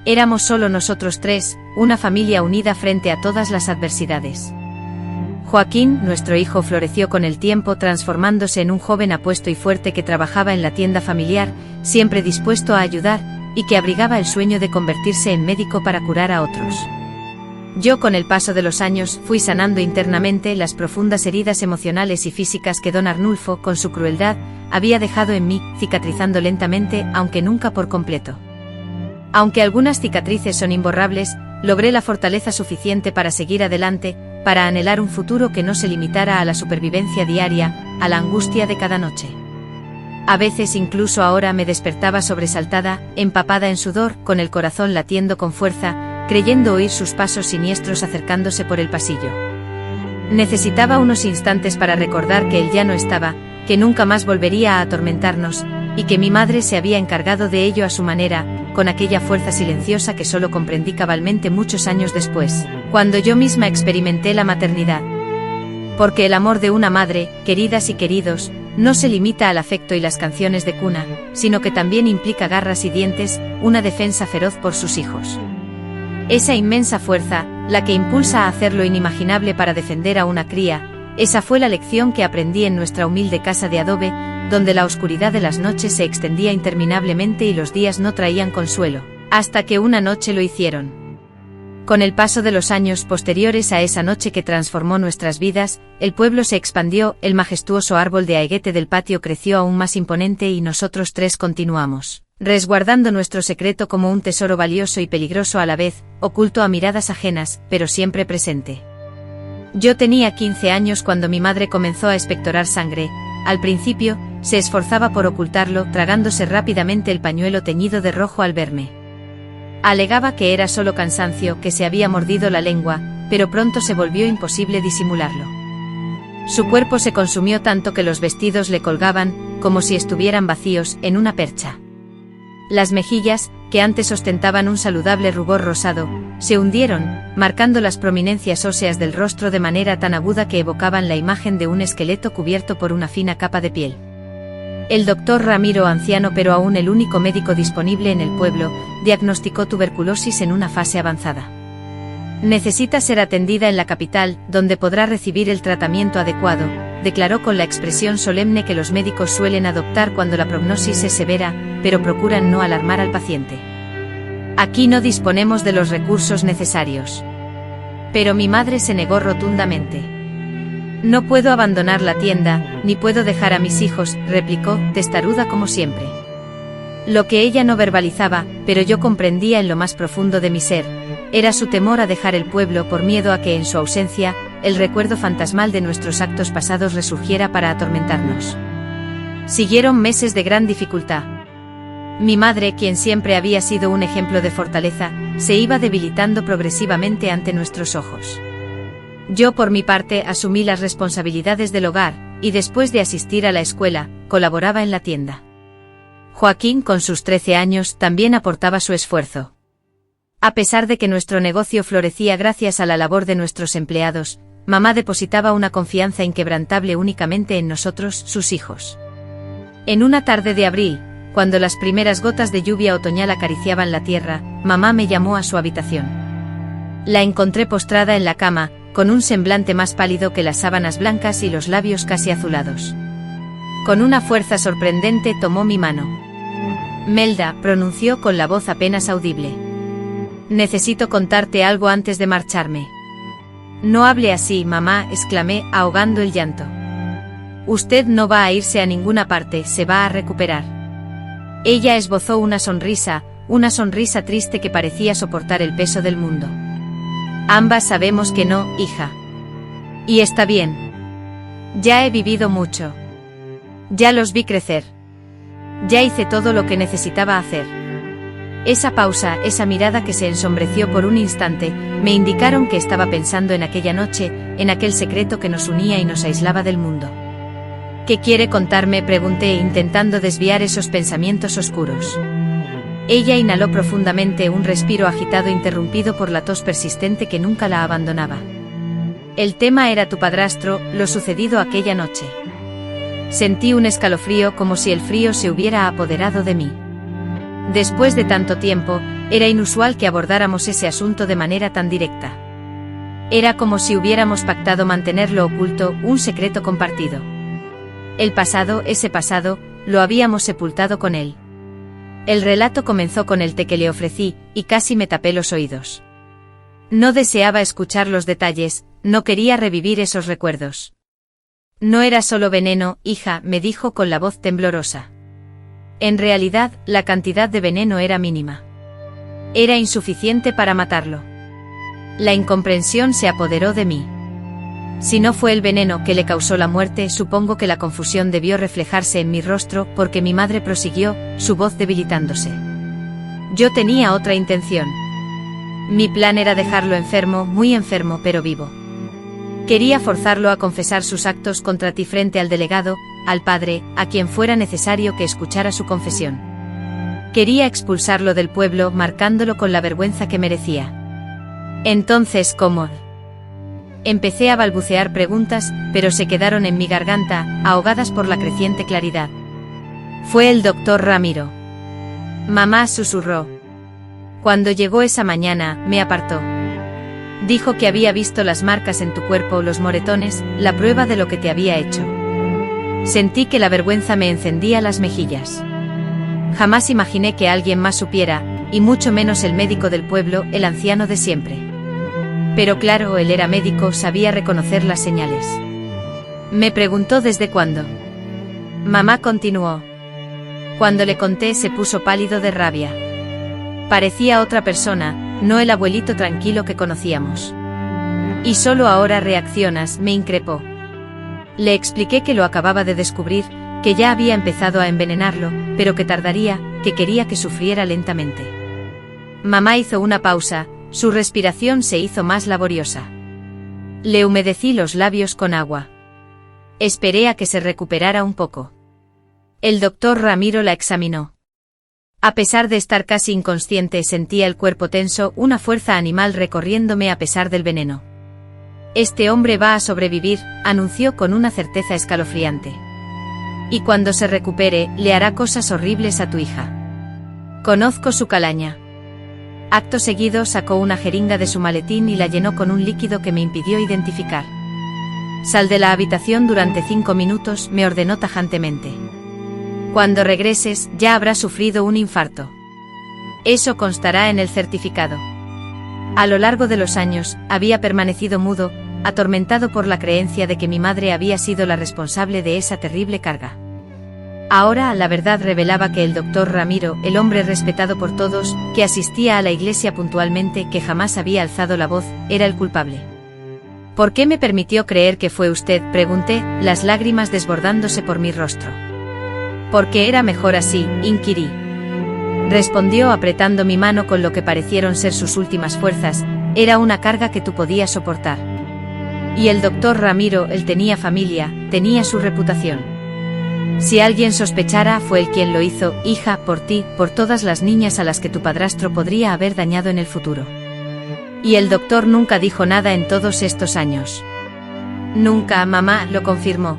Éramos solo nosotros tres, una familia unida frente a todas las adversidades. Joaquín, nuestro hijo, floreció con el tiempo, transformándose en un joven apuesto y fuerte que trabajaba en la tienda familiar, siempre dispuesto a ayudar, y que abrigaba el sueño de convertirse en médico para curar a otros. Yo, con el paso de los años, fui sanando internamente las profundas heridas emocionales y físicas que don Arnulfo, con su crueldad, había dejado en mí, cicatrizando lentamente, aunque nunca por completo. Aunque algunas cicatrices son imborrables, logré la fortaleza suficiente para seguir adelante, para anhelar un futuro que no se limitara a la supervivencia diaria, a la angustia de cada noche. A veces incluso ahora me despertaba sobresaltada, empapada en sudor, con el corazón latiendo con fuerza, creyendo oír sus pasos siniestros acercándose por el pasillo. Necesitaba unos instantes para recordar que él ya no estaba, que nunca más volvería a atormentarnos, y que mi madre se había encargado de ello a su manera, con aquella fuerza silenciosa que solo comprendí cabalmente muchos años después, cuando yo misma experimenté la maternidad. Porque el amor de una madre, queridas y queridos, no se limita al afecto y las canciones de cuna, sino que también implica garras y dientes, una defensa feroz por sus hijos. Esa inmensa fuerza, la que impulsa a hacer lo inimaginable para defender a una cría, esa fue la lección que aprendí en nuestra humilde casa de adobe, donde la oscuridad de las noches se extendía interminablemente y los días no traían consuelo, hasta que una noche lo hicieron. Con el paso de los años posteriores a esa noche que transformó nuestras vidas, el pueblo se expandió, el majestuoso árbol de aiguete del patio creció aún más imponente y nosotros tres continuamos, resguardando nuestro secreto como un tesoro valioso y peligroso a la vez, oculto a miradas ajenas, pero siempre presente. Yo tenía 15 años cuando mi madre comenzó a expectorar sangre. Al principio, se esforzaba por ocultarlo, tragándose rápidamente el pañuelo teñido de rojo al verme. Alegaba que era solo cansancio, que se había mordido la lengua, pero pronto se volvió imposible disimularlo. Su cuerpo se consumió tanto que los vestidos le colgaban, como si estuvieran vacíos, en una percha. Las mejillas, que antes ostentaban un saludable rubor rosado, se hundieron, marcando las prominencias óseas del rostro de manera tan aguda que evocaban la imagen de un esqueleto cubierto por una fina capa de piel. El doctor Ramiro, anciano pero aún el único médico disponible en el pueblo, diagnosticó tuberculosis en una fase avanzada. Necesita ser atendida en la capital, donde podrá recibir el tratamiento adecuado, declaró con la expresión solemne que los médicos suelen adoptar cuando la prognosis es severa, pero procuran no alarmar al paciente. Aquí no disponemos de los recursos necesarios. Pero mi madre se negó rotundamente. No puedo abandonar la tienda, ni puedo dejar a mis hijos, replicó, testaruda como siempre. Lo que ella no verbalizaba, pero yo comprendía en lo más profundo de mi ser, era su temor a dejar el pueblo por miedo a que en su ausencia, el recuerdo fantasmal de nuestros actos pasados resurgiera para atormentarnos. Siguieron meses de gran dificultad. Mi madre, quien siempre había sido un ejemplo de fortaleza, se iba debilitando progresivamente ante nuestros ojos. Yo por mi parte asumí las responsabilidades del hogar, y después de asistir a la escuela, colaboraba en la tienda. Joaquín, con sus 13 años, también aportaba su esfuerzo. A pesar de que nuestro negocio florecía gracias a la labor de nuestros empleados, mamá depositaba una confianza inquebrantable únicamente en nosotros, sus hijos. En una tarde de abril, cuando las primeras gotas de lluvia otoñal acariciaban la tierra, mamá me llamó a su habitación. La encontré postrada en la cama, con un semblante más pálido que las sábanas blancas y los labios casi azulados. Con una fuerza sorprendente tomó mi mano. Melda, pronunció con la voz apenas audible. Necesito contarte algo antes de marcharme. No hable así, mamá, exclamé, ahogando el llanto. Usted no va a irse a ninguna parte, se va a recuperar. Ella esbozó una sonrisa triste que parecía soportar el peso del mundo. Ambas sabemos que no, hija. Y está bien. Ya he vivido mucho. Ya los vi crecer. Ya hice todo lo que necesitaba hacer. Esa pausa, esa mirada que se ensombreció por un instante, me indicaron que estaba pensando en aquella noche, en aquel secreto que nos unía y nos aislaba del mundo. ¿Qué quiere contarme?, pregunté, intentando desviar esos pensamientos oscuros. Ella inhaló profundamente, un respiro agitado interrumpido por la tos persistente que nunca la abandonaba. El tema era tu padrastro, lo sucedido aquella noche. Sentí un escalofrío, como si el frío se hubiera apoderado de mí. Después de tanto tiempo, era inusual que abordáramos ese asunto de manera tan directa. Era como si hubiéramos pactado mantenerlo oculto, un secreto compartido. El pasado, ese pasado, lo habíamos sepultado con él. El relato comenzó con el té que le ofrecí, y casi me tapé los oídos. No deseaba escuchar los detalles, no quería revivir esos recuerdos. No era solo veneno, hija, me dijo con la voz temblorosa. En realidad, la cantidad de veneno era mínima. Era insuficiente para matarlo. La incomprensión se apoderó de mí. Si no fue el veneno que le causó la muerte, supongo que la confusión debió reflejarse en mi rostro, porque mi madre prosiguió, su voz debilitándose. Yo tenía otra intención. Mi plan era dejarlo enfermo, muy enfermo, pero vivo. Quería forzarlo a confesar sus actos contra ti frente al delegado, al padre, a quien fuera necesario que escuchara su confesión. Quería expulsarlo del pueblo, marcándolo con la vergüenza que merecía. Entonces, ¿cómo? Empecé a balbucear preguntas, pero se quedaron en mi garganta, ahogadas por la creciente claridad. Fue el doctor Ramiro. Mamá susurró. Cuando llegó esa mañana, me apartó. Dijo que había visto las marcas en tu cuerpo, los moretones, la prueba de lo que te había hecho. Sentí que la vergüenza me encendía las mejillas. Jamás imaginé que alguien más supiera, y mucho menos el médico del pueblo, el anciano de siempre. Pero claro, él era médico, sabía reconocer las señales. Me preguntó desde cuándo. Mamá continuó. Cuando le conté se puso pálido de rabia. Parecía otra persona, no el abuelito tranquilo que conocíamos. Y solo ahora reaccionas, me increpó. Le expliqué que lo acababa de descubrir, que ya había empezado a envenenarlo, pero que tardaría, que quería que sufriera lentamente. Mamá hizo una pausa, su respiración se hizo más laboriosa. Le humedecí los labios con agua. Esperé a que se recuperara un poco. El doctor Ramiro la examinó. A pesar de estar casi inconsciente, sentía el cuerpo tenso, una fuerza animal recorriéndome a pesar del veneno. Este hombre va a sobrevivir, anunció con una certeza escalofriante. Y cuando se recupere, le hará cosas horribles a tu hija. Conozco su calaña. Acto seguido sacó una jeringa de su maletín y la llenó con un líquido que me impidió identificar. Sal de la habitación durante 5 minutos, me ordenó tajantemente. Cuando regreses, ya habrás sufrido un infarto. Eso constará en el certificado. A lo largo de los años, había permanecido mudo, atormentado por la creencia de que mi madre había sido la responsable de esa terrible carga. Ahora la verdad revelaba que el doctor Ramiro, el hombre respetado por todos, que asistía a la iglesia puntualmente, que jamás había alzado la voz, era el culpable. ¿Por qué me permitió creer que fue usted?, pregunté, las lágrimas desbordándose por mi rostro. Porque era mejor así, inquirí. Respondió apretando mi mano con lo que parecieron ser sus últimas fuerzas, era una carga que tú podías soportar. Y el doctor Ramiro, él tenía familia, tenía su reputación. Si alguien sospechara, fue él quien lo hizo, hija, por ti, por todas las niñas a las que tu padrastro podría haber dañado en el futuro. Y el doctor nunca dijo nada en todos estos años. Nunca, mamá, lo confirmó.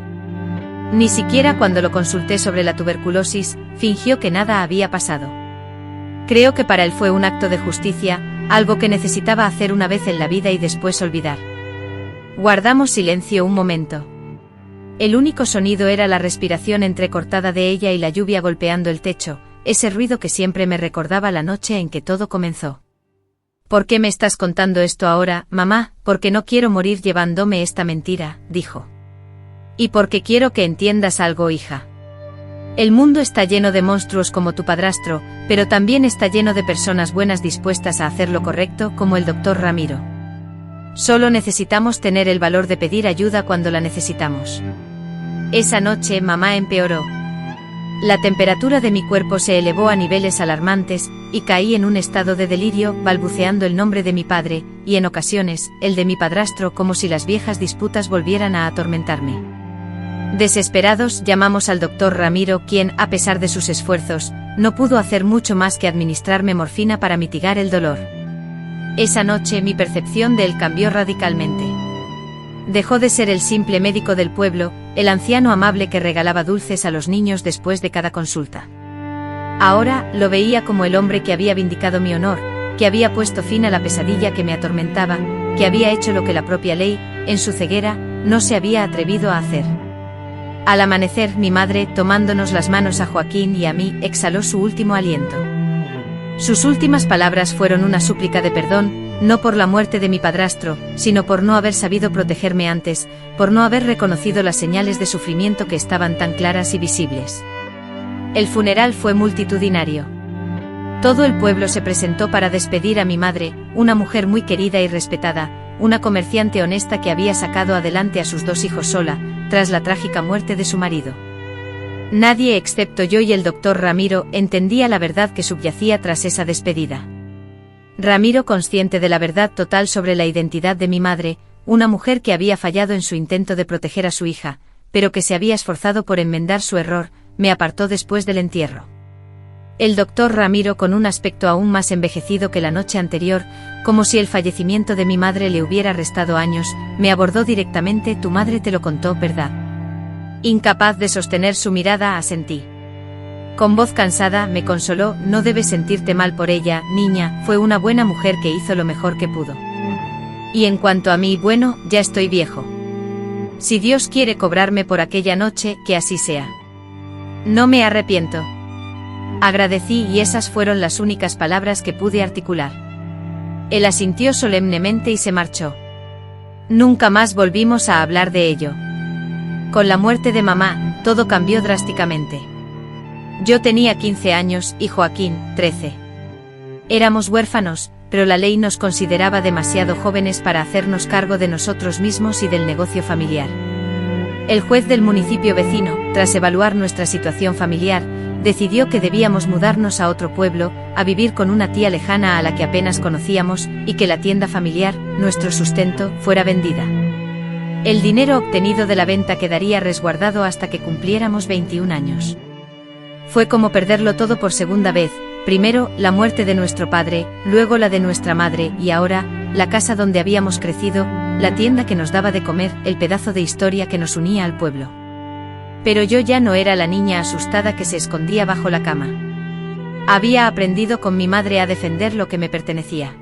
Ni siquiera cuando lo consulté sobre la tuberculosis, fingió que nada había pasado. Creo que para él fue un acto de justicia, algo que necesitaba hacer una vez en la vida y después olvidar. Guardamos silencio un momento. El único sonido era la respiración entrecortada de ella y la lluvia golpeando el techo, ese ruido que siempre me recordaba la noche en que todo comenzó. ¿Por qué me estás contando esto ahora, mamá? Porque no quiero morir llevándome esta mentira, dijo. Y porque quiero que entiendas algo, hija. El mundo está lleno de monstruos como tu padrastro, pero también está lleno de personas buenas dispuestas a hacer lo correcto, como el doctor Ramiro. Solo necesitamos tener el valor de pedir ayuda cuando la necesitamos. Esa noche, mamá empeoró. La temperatura de mi cuerpo se elevó a niveles alarmantes, y caí en un estado de delirio, balbuceando el nombre de mi padre, y en ocasiones, el de mi padrastro, como si las viejas disputas volvieran a atormentarme. Desesperados, llamamos al doctor Ramiro, quien, a pesar de sus esfuerzos, no pudo hacer mucho más que administrarme morfina para mitigar el dolor. Esa noche mi percepción de él cambió radicalmente. Dejó de ser el simple médico del pueblo, el anciano amable que regalaba dulces a los niños después de cada consulta. Ahora, lo veía como el hombre que había vindicado mi honor, que había puesto fin a la pesadilla que me atormentaba, que había hecho lo que la propia ley, en su ceguera, no se había atrevido a hacer. Al amanecer, mi madre, tomándonos las manos a Joaquín y a mí, exhaló su último aliento. Sus últimas palabras fueron una súplica de perdón, no por la muerte de mi padrastro, sino por no haber sabido protegerme antes, por no haber reconocido las señales de sufrimiento que estaban tan claras y visibles. El funeral fue multitudinario. Todo el pueblo se presentó para despedir a mi madre, una mujer muy querida y respetada, una comerciante honesta que había sacado adelante a sus 2 hijos sola, tras la trágica muerte de su marido. Nadie excepto yo y el doctor Ramiro entendía la verdad que subyacía tras esa despedida. Ramiro, consciente de la verdad total sobre la identidad de mi madre, una mujer que había fallado en su intento de proteger a su hija, pero que se había esforzado por enmendar su error, me apartó después del entierro. El doctor Ramiro, con un aspecto aún más envejecido que la noche anterior, como si el fallecimiento de mi madre le hubiera restado años, me abordó directamente. Tu madre te lo contó, ¿verdad? Incapaz de sostener su mirada, asentí. Con voz cansada, me consoló. No debes sentirte mal por ella, niña, fue una buena mujer que hizo lo mejor que pudo. Y en cuanto a mí, bueno, ya estoy viejo. Si Dios quiere cobrarme por aquella noche, que así sea. No me arrepiento. Agradecí y esas fueron las únicas palabras que pude articular. Él asintió solemnemente y se marchó. Nunca más volvimos a hablar de ello. Con la muerte de mamá, todo cambió drásticamente. Yo tenía 15 años y Joaquín, 13. Éramos huérfanos, pero la ley nos consideraba demasiado jóvenes para hacernos cargo de nosotros mismos y del negocio familiar. El juez del municipio vecino, tras evaluar nuestra situación familiar, decidió que debíamos mudarnos a otro pueblo, a vivir con una tía lejana a la que apenas conocíamos, y que la tienda familiar, nuestro sustento, fuera vendida. El dinero obtenido de la venta quedaría resguardado hasta que cumpliéramos 21 años. Fue como perderlo todo por segunda vez, primero la muerte de nuestro padre, luego la de nuestra madre y ahora, la casa donde habíamos crecido, la tienda que nos daba de comer, el pedazo de historia que nos unía al pueblo. Pero yo ya no era la niña asustada que se escondía bajo la cama. Había aprendido con mi madre a defender lo que me pertenecía.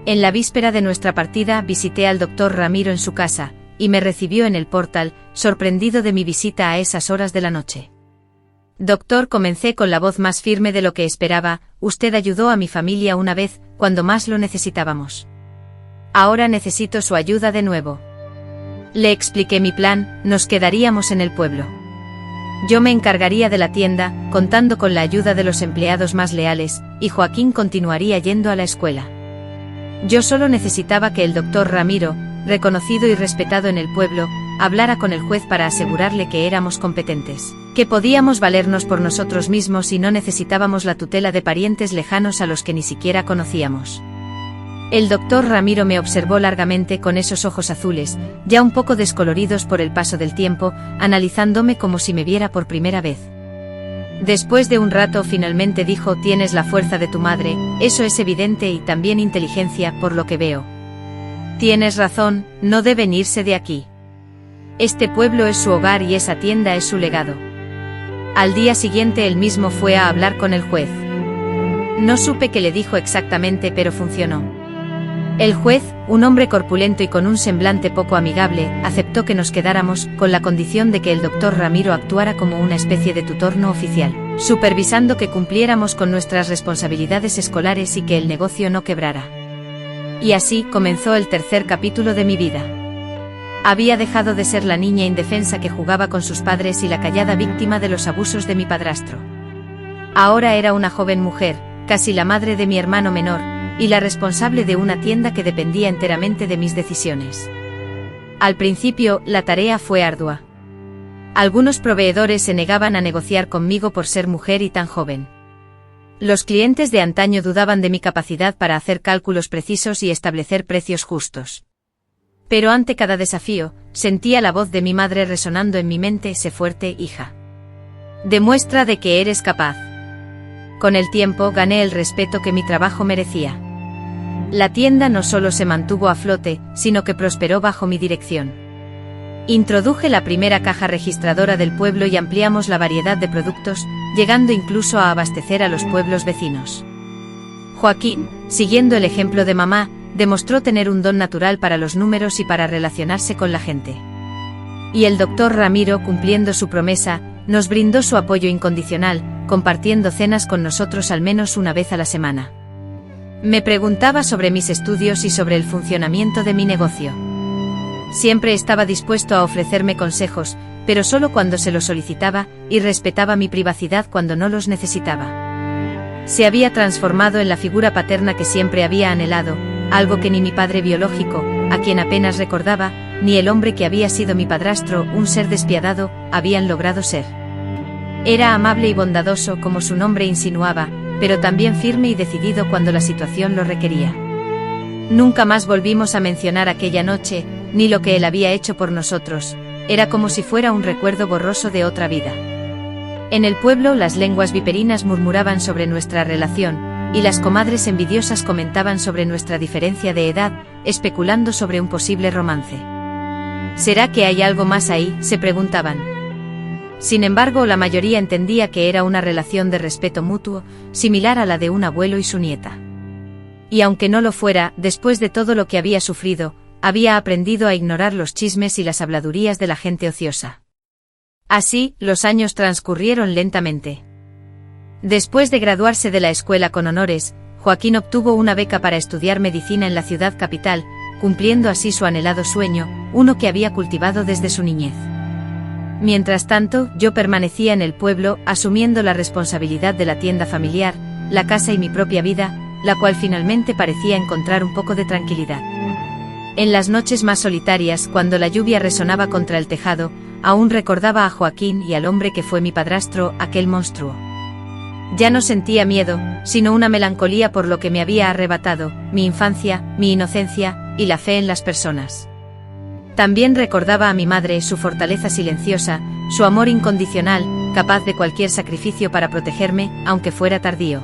En la víspera de nuestra partida visité al doctor Ramiro en su casa, y me recibió en el portal, sorprendido de mi visita a esas horas de la noche. Doctor, comencé con la voz más firme de lo que esperaba, usted ayudó a mi familia una vez, cuando más lo necesitábamos. Ahora necesito su ayuda de nuevo. Le expliqué mi plan, nos quedaríamos en el pueblo. Yo me encargaría de la tienda, contando con la ayuda de los empleados más leales, y Joaquín continuaría yendo a la escuela. Yo solo necesitaba que el doctor Ramiro, reconocido y respetado en el pueblo, hablara con el juez para asegurarle que éramos competentes, que podíamos valernos por nosotros mismos y no necesitábamos la tutela de parientes lejanos a los que ni siquiera conocíamos. El doctor Ramiro me observó largamente con esos ojos azules, ya un poco descoloridos por el paso del tiempo, analizándome como si me viera por primera vez. Después de un rato finalmente dijo: tienes la fuerza de tu madre, eso es evidente, y también inteligencia, por lo que veo. Tienes razón, no deben irse de aquí. Este pueblo es su hogar y esa tienda es su legado. Al día siguiente él mismo fue a hablar con el juez. No supe qué le dijo exactamente, pero funcionó. El juez, un hombre corpulento y con un semblante poco amigable, aceptó que nos quedáramos, con la condición de que el doctor Ramiro actuara como una especie de tutor no oficial, supervisando que cumpliéramos con nuestras responsabilidades escolares y que el negocio no quebrara. Y así comenzó el tercer capítulo de mi vida. Había dejado de ser la niña indefensa que jugaba con sus padres y la callada víctima de los abusos de mi padrastro. Ahora era una joven mujer, casi la madre de mi hermano menor, y la responsable de una tienda que dependía enteramente de mis decisiones. Al principio, la tarea fue ardua. Algunos proveedores se negaban a negociar conmigo por ser mujer y tan joven. Los clientes de antaño dudaban de mi capacidad para hacer cálculos precisos y establecer precios justos. Pero ante cada desafío, sentía la voz de mi madre resonando en mi mente: sé fuerte, hija. Demuestra de que eres capaz. Con el tiempo gané el respeto que mi trabajo merecía. La tienda no solo se mantuvo a flote, sino que prosperó bajo mi dirección. Introduje la primera caja registradora del pueblo y ampliamos la variedad de productos, llegando incluso a abastecer a los pueblos vecinos. Joaquín, siguiendo el ejemplo de mamá, demostró tener un don natural para los números y para relacionarse con la gente. Y el doctor Ramiro, cumpliendo su promesa, nos brindó su apoyo incondicional, compartiendo cenas con nosotros al menos una vez a la semana. Me preguntaba sobre mis estudios y sobre el funcionamiento de mi negocio. Siempre estaba dispuesto a ofrecerme consejos, pero solo cuando se los solicitaba, y respetaba mi privacidad cuando no los necesitaba. Se había transformado en la figura paterna que siempre había anhelado, algo que ni mi padre biológico, a quien apenas recordaba, ni el hombre que había sido mi padrastro, un ser despiadado, habían logrado ser. Era amable y bondadoso como su nombre insinuaba, pero también firme y decidido cuando la situación lo requería. Nunca más volvimos a mencionar aquella noche, ni lo que él había hecho por nosotros, era como si fuera un recuerdo borroso de otra vida. En el pueblo las lenguas viperinas murmuraban sobre nuestra relación, y las comadres envidiosas comentaban sobre nuestra diferencia de edad, especulando sobre un posible romance. ¿Será que hay algo más ahí?, se preguntaban. Sin embargo, la mayoría entendía que era una relación de respeto mutuo, similar a la de un abuelo y su nieta. Y aunque no lo fuera, después de todo lo que había sufrido, había aprendido a ignorar los chismes y las habladurías de la gente ociosa. Así, los años transcurrieron lentamente. Después de graduarse de la escuela con honores, Joaquín obtuvo una beca para estudiar medicina en la ciudad capital, cumpliendo así su anhelado sueño, uno que había cultivado desde su niñez. Mientras tanto, yo permanecía en el pueblo, asumiendo la responsabilidad de la tienda familiar, la casa y mi propia vida, la cual finalmente parecía encontrar un poco de tranquilidad. En las noches más solitarias, cuando la lluvia resonaba contra el tejado, aún recordaba a Joaquín y al hombre que fue mi padrastro, aquel monstruo. Ya no sentía miedo, sino una melancolía por lo que me había arrebatado, mi infancia, mi inocencia, y la fe en las personas. También recordaba a mi madre, su fortaleza silenciosa, su amor incondicional, capaz de cualquier sacrificio para protegerme, aunque fuera tardío.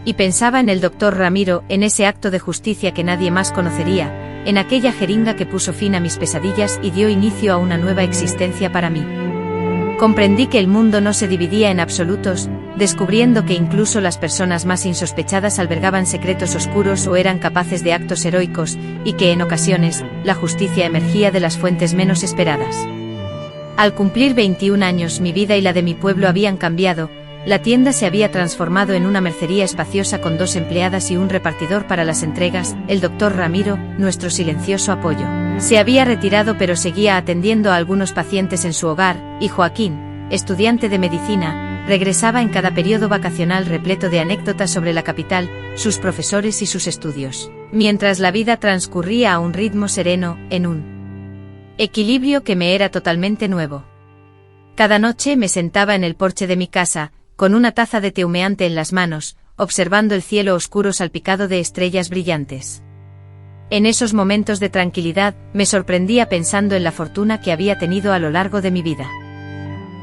Y pensaba en el doctor Ramiro, en ese acto de justicia que nadie más conocería, en aquella jeringa que puso fin a mis pesadillas y dio inicio a una nueva existencia para mí. Comprendí que el mundo no se dividía en absolutos, descubriendo que incluso las personas más insospechadas albergaban secretos oscuros o eran capaces de actos heroicos, y que en ocasiones, la justicia emergía de las fuentes menos esperadas. Al cumplir 21 años, mi vida y la de mi pueblo habían cambiado. La tienda se había transformado en una mercería espaciosa con 2 empleadas y un repartidor para las entregas. El doctor Ramiro, nuestro silencioso apoyo, se había retirado pero seguía atendiendo a algunos pacientes en su hogar, y Joaquín, estudiante de medicina, regresaba en cada periodo vacacional repleto de anécdotas sobre la capital, sus profesores y sus estudios, mientras la vida transcurría a un ritmo sereno, en un equilibrio que me era totalmente nuevo. Cada noche me sentaba en el porche de mi casa, con una taza de té humeante en las manos, observando el cielo oscuro salpicado de estrellas brillantes. En esos momentos de tranquilidad, me sorprendía pensando en la fortuna que había tenido a lo largo de mi vida.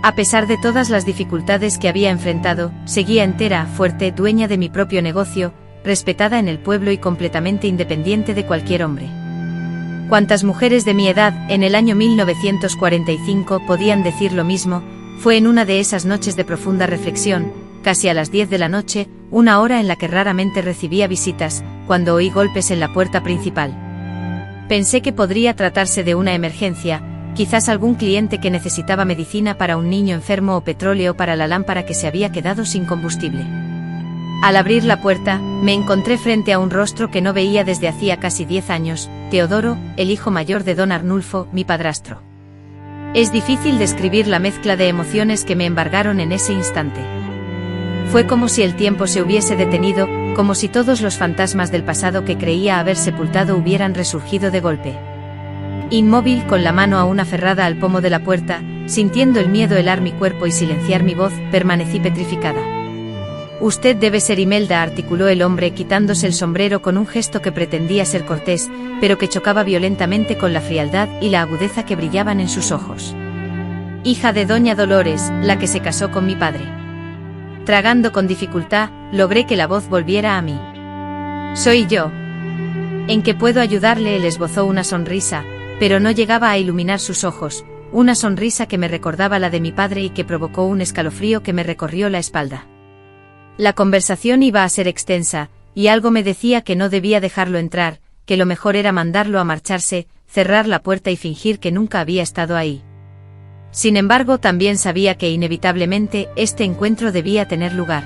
A pesar de todas las dificultades que había enfrentado, seguía entera, fuerte, dueña de mi propio negocio, respetada en el pueblo y completamente independiente de cualquier hombre. ¿Cuántas mujeres de mi edad, en el año 1945, podían decir lo mismo? Fue en una de esas noches de profunda reflexión, casi a las 10 de la noche, una hora en la que raramente recibía visitas, cuando oí golpes en la puerta principal. Pensé que podría tratarse de una emergencia, quizás algún cliente que necesitaba medicina para un niño enfermo o petróleo para la lámpara que se había quedado sin combustible. Al abrir la puerta, me encontré frente a un rostro que no veía desde hacía casi 10 años, Teodoro, el hijo mayor de don Arnulfo, mi padrastro. Es difícil describir la mezcla de emociones que me embargaron en ese instante. Fue como si el tiempo se hubiese detenido, como si todos los fantasmas del pasado que creía haber sepultado hubieran resurgido de golpe. Inmóvil, con la mano aún aferrada al pomo de la puerta, sintiendo el miedo helar mi cuerpo y silenciar mi voz, permanecí petrificada. «Usted debe ser Imelda», articuló el hombre quitándose el sombrero con un gesto que pretendía ser cortés, pero que chocaba violentamente con la frialdad y la agudeza que brillaban en sus ojos. «Hija de doña Dolores, la que se casó con mi padre». Tragando con dificultad, logré que la voz volviera a mí. «Soy yo». «¿En qué puedo ayudarle?». Él esbozó una sonrisa, pero no llegaba a iluminar sus ojos, una sonrisa que me recordaba la de mi padre y que provocó un escalofrío que me recorrió la espalda. La conversación iba a ser extensa, y algo me decía que no debía dejarlo entrar, que lo mejor era mandarlo a marcharse, cerrar la puerta y fingir que nunca había estado ahí. Sin embargo, también sabía que inevitablemente este encuentro debía tener lugar.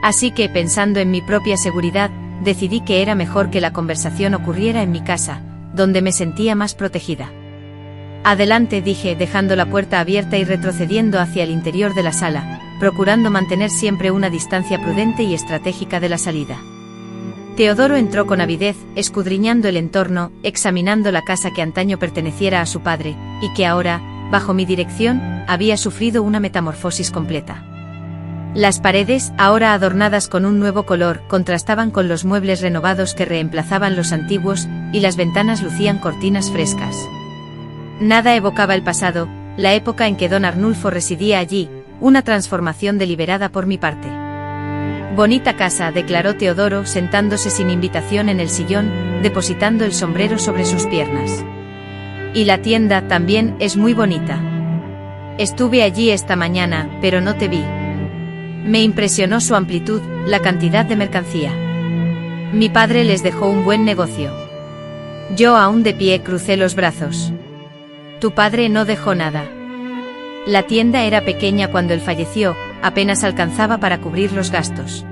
Así que, pensando en mi propia seguridad, decidí que era mejor que la conversación ocurriera en mi casa, donde me sentía más protegida. «Adelante», dije, dejando la puerta abierta y retrocediendo hacia el interior de la sala, procurando mantener siempre una distancia prudente y estratégica de la salida. Teodoro entró con avidez, escudriñando el entorno, examinando la casa que antaño perteneciera a su padre, y que ahora, bajo mi dirección, había sufrido una metamorfosis completa. Las paredes, ahora adornadas con un nuevo color, contrastaban con los muebles renovados que reemplazaban los antiguos, y las ventanas lucían cortinas frescas. Nada evocaba el pasado, la época en que don Arnulfo residía allí, una transformación deliberada por mi parte. «Bonita casa», declaró Teodoro, sentándose sin invitación en el sillón, depositando el sombrero sobre sus piernas. «Y la tienda también es muy bonita. Estuve allí esta mañana, pero no te vi. Me impresionó su amplitud, la cantidad de mercancía. Mi padre les dejó un buen negocio». Yo, aún de pie, crucé los brazos. «Tu padre no dejó nada. La tienda era pequeña cuando él falleció, apenas alcanzaba para cubrir los gastos.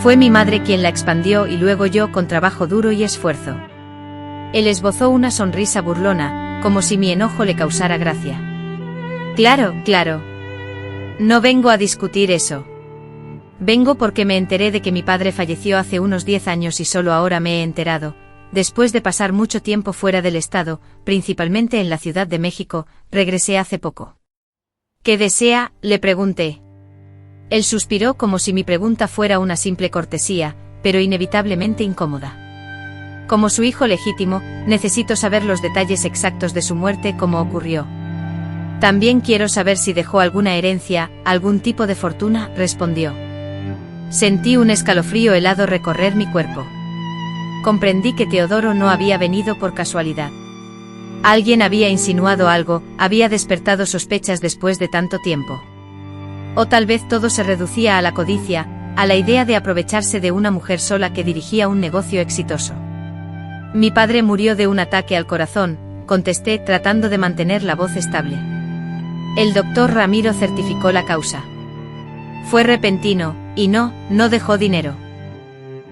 Fue mi madre quien la expandió y luego yo con trabajo duro y esfuerzo. Él esbozó una sonrisa burlona, como si mi enojo le causara gracia. Claro, claro. No vengo a discutir eso. Vengo porque me enteré de que mi padre falleció hace unos 10 años y solo ahora me he enterado, después de pasar mucho tiempo fuera del estado, principalmente en la Ciudad de México, regresé hace poco. ¿Qué desea?, le pregunté. Él suspiró como si mi pregunta fuera una simple cortesía, pero inevitablemente incómoda. Como su hijo legítimo, necesito saber los detalles exactos de su muerte, cómo ocurrió. También quiero saber si dejó alguna herencia, algún tipo de fortuna, respondió. Sentí un escalofrío helado recorrer mi cuerpo. Comprendí que Teodoro no había venido por casualidad. Alguien había insinuado algo, había despertado sospechas después de tanto tiempo. O tal vez todo se reducía a la codicia, a la idea de aprovecharse de una mujer sola que dirigía un negocio exitoso. Mi padre murió de un ataque al corazón, contesté tratando de mantener la voz estable. El doctor Ramiro certificó la causa. Fue repentino, y no dejó dinero.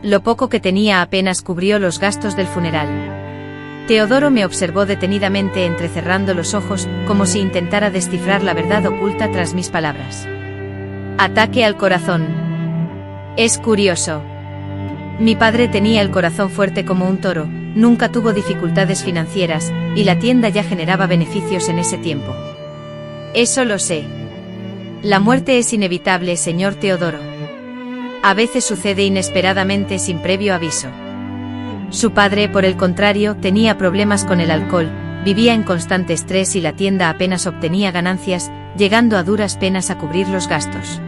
Lo poco que tenía apenas cubrió los gastos del funeral. Teodoro me observó detenidamente entrecerrando los ojos, como si intentara descifrar la verdad oculta tras mis palabras. Ataque al corazón. Es curioso. Mi padre tenía el corazón fuerte como un toro, nunca tuvo dificultades financieras, y la tienda ya generaba beneficios en ese tiempo. Eso lo sé. La muerte es inevitable, señor Teodoro. A veces sucede inesperadamente sin previo aviso. Su padre, por el contrario, tenía problemas con el alcohol, vivía en constante estrés y la tienda apenas obtenía ganancias, llegando a duras penas a cubrir los gastos.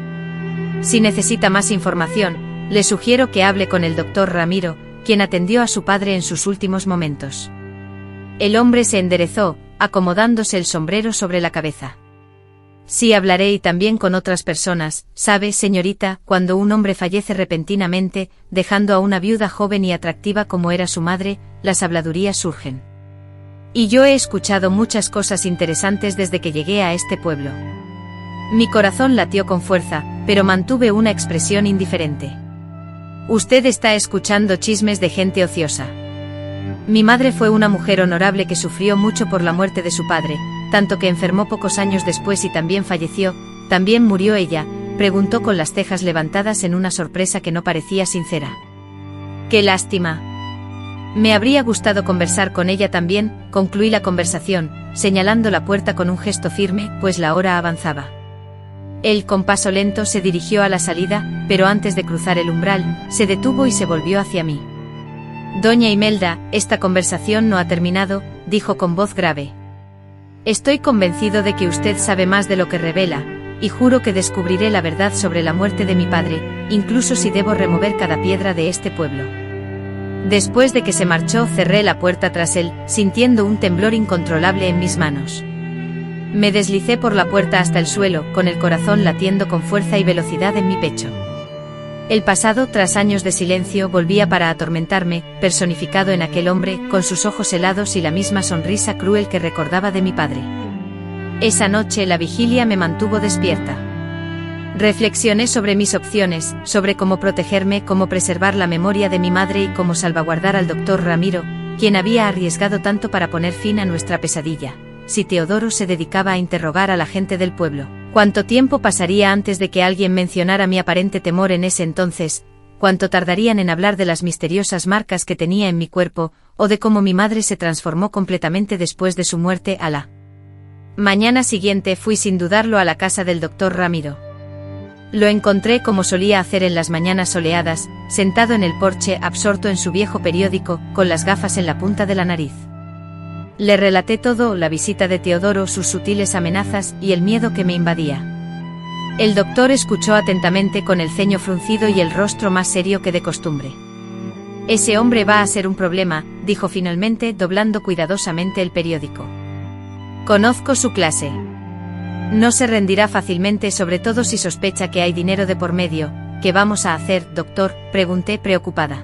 Si necesita más información, le sugiero que hable con el doctor Ramiro, quien atendió a su padre en sus últimos momentos. El hombre se enderezó, acomodándose el sombrero sobre la cabeza. Sí, hablaré y también con otras personas, sabe, señorita, cuando un hombre fallece repentinamente, dejando a una viuda joven y atractiva como era su madre, las habladurías surgen. Y yo he escuchado muchas cosas interesantes desde que llegué a este pueblo. Mi corazón latió con fuerza, pero mantuve una expresión indiferente. Usted está escuchando chismes de gente ociosa. Mi madre fue una mujer honorable que sufrió mucho por la muerte de su padre, tanto que enfermó pocos años después y también falleció. ¿También murió ella?, preguntó con las cejas levantadas en una sorpresa que no parecía sincera. ¡Qué lástima! Me habría gustado conversar con ella también, concluí la conversación, señalando la puerta con un gesto firme, pues la hora avanzaba. Él con paso lento se dirigió a la salida, pero antes de cruzar el umbral, se detuvo y se volvió hacia mí. Doña Imelda, esta conversación no ha terminado, dijo con voz grave. Estoy convencido de que usted sabe más de lo que revela, y juro que descubriré la verdad sobre la muerte de mi padre, incluso si debo remover cada piedra de este pueblo. Después de que se marchó, cerré la puerta tras él, sintiendo un temblor incontrolable en mis manos. Me deslicé por la puerta hasta el suelo, con el corazón latiendo con fuerza y velocidad en mi pecho. El pasado, tras años de silencio, volvía para atormentarme, personificado en aquel hombre, con sus ojos helados y la misma sonrisa cruel que recordaba de mi padre. Esa noche la vigilia me mantuvo despierta. Reflexioné sobre mis opciones, sobre cómo protegerme, cómo preservar la memoria de mi madre y cómo salvaguardar al doctor Ramiro, quien había arriesgado tanto para poner fin a nuestra pesadilla. Si Teodoro se dedicaba a interrogar a la gente del pueblo, ¿cuánto tiempo pasaría antes de que alguien mencionara mi aparente temor en ese entonces? ¿Cuánto tardarían en hablar de las misteriosas marcas que tenía en mi cuerpo, o de cómo mi madre se transformó completamente después de su muerte? A la mañana siguiente fui sin dudarlo a la casa del doctor Ramiro. Lo encontré como solía hacer en las mañanas soleadas, sentado en el porche absorto en su viejo periódico, con las gafas en la punta de la nariz. Le relaté todo, la visita de Teodoro, sus sutiles amenazas y el miedo que me invadía. El doctor escuchó atentamente con el ceño fruncido y el rostro más serio que de costumbre. Ese hombre va a ser un problema, dijo finalmente, doblando cuidadosamente el periódico. Conozco su clase. No se rendirá fácilmente, sobre todo si sospecha que hay dinero de por medio. ¿Qué vamos a hacer, doctor?, pregunté preocupada.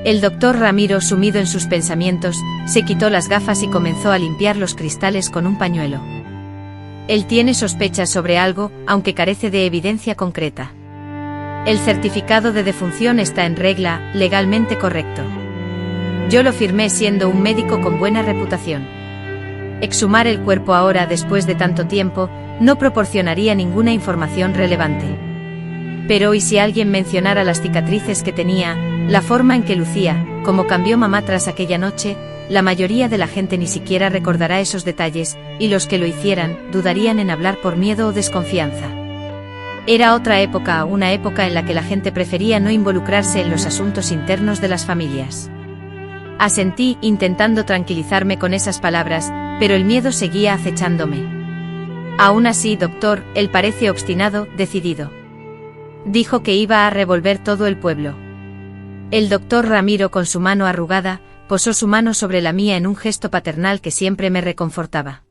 El doctor Ramiro, sumido en sus pensamientos, se quitó las gafas y comenzó a limpiar los cristales con un pañuelo. Él tiene sospechas sobre algo, aunque carece de evidencia concreta. El certificado de defunción está en regla, legalmente correcto. Yo lo firmé siendo un médico con buena reputación. Exhumar el cuerpo ahora, después de tanto tiempo, no proporcionaría ninguna información relevante. Pero ¿y si alguien mencionara las cicatrices que tenía, la forma en que lucía, cómo cambió mamá tras aquella noche? La mayoría de la gente ni siquiera recordará esos detalles, y los que lo hicieran, dudarían en hablar por miedo o desconfianza. Era otra época, una época en la que la gente prefería no involucrarse en los asuntos internos de las familias. Asentí, intentando tranquilizarme con esas palabras, pero el miedo seguía acechándome. Aún así, doctor, él parece obstinado, decidido. Dijo que iba a revolver todo el pueblo. El doctor Ramiro, con su mano arrugada, posó su mano sobre la mía en un gesto paternal que siempre me reconfortaba.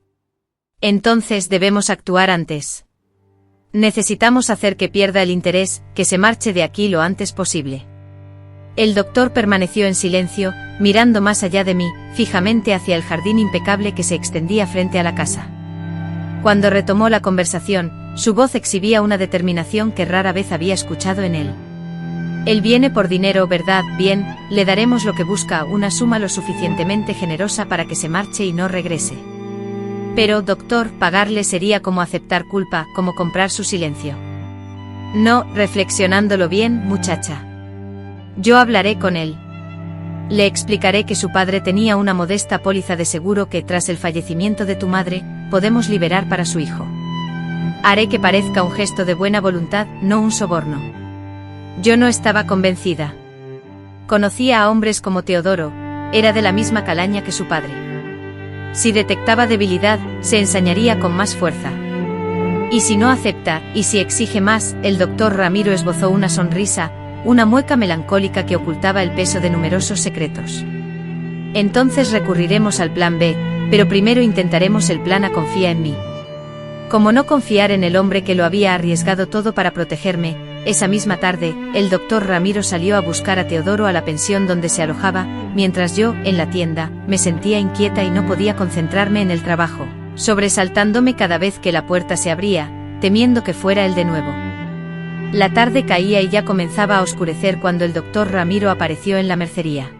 Entonces debemos actuar antes. Necesitamos hacer que pierda el interés, que se marche de aquí lo antes posible. El doctor permaneció en silencio, mirando más allá de mí, fijamente hacia el jardín impecable que se extendía frente a la casa. Cuando retomó la conversación, su voz exhibía una determinación que rara vez había escuchado en él. Él viene por dinero, ¿verdad? Bien, le daremos lo que busca, una suma lo suficientemente generosa para que se marche y no regrese. Pero, doctor, pagarle sería como aceptar culpa, como comprar su silencio. No, reflexionándolo bien, muchacha. Yo hablaré con él. Le explicaré que su padre tenía una modesta póliza de seguro que, tras el fallecimiento de tu madre, podemos liberar para su hijo. Haré que parezca un gesto de buena voluntad, no un soborno. Yo no estaba convencida. Conocía a hombres como Teodoro, era de la misma calaña que su padre. Si detectaba debilidad, se ensañaría con más fuerza. Y si no acepta, y si exige más, el doctor Ramiro esbozó una sonrisa, una mueca melancólica que ocultaba el peso de numerosos secretos. Entonces recurriremos al plan B, pero primero intentaremos el plan A. Confía en mí. Como no confiar en el hombre que lo había arriesgado todo para protegerme, esa misma tarde, el doctor Ramiro salió a buscar a Teodoro a la pensión donde se alojaba, mientras yo, en la tienda, me sentía inquieta y no podía concentrarme en el trabajo, sobresaltándome cada vez que la puerta se abría, temiendo que fuera él de nuevo. La tarde caía y ya comenzaba a oscurecer cuando el doctor Ramiro apareció en la mercería.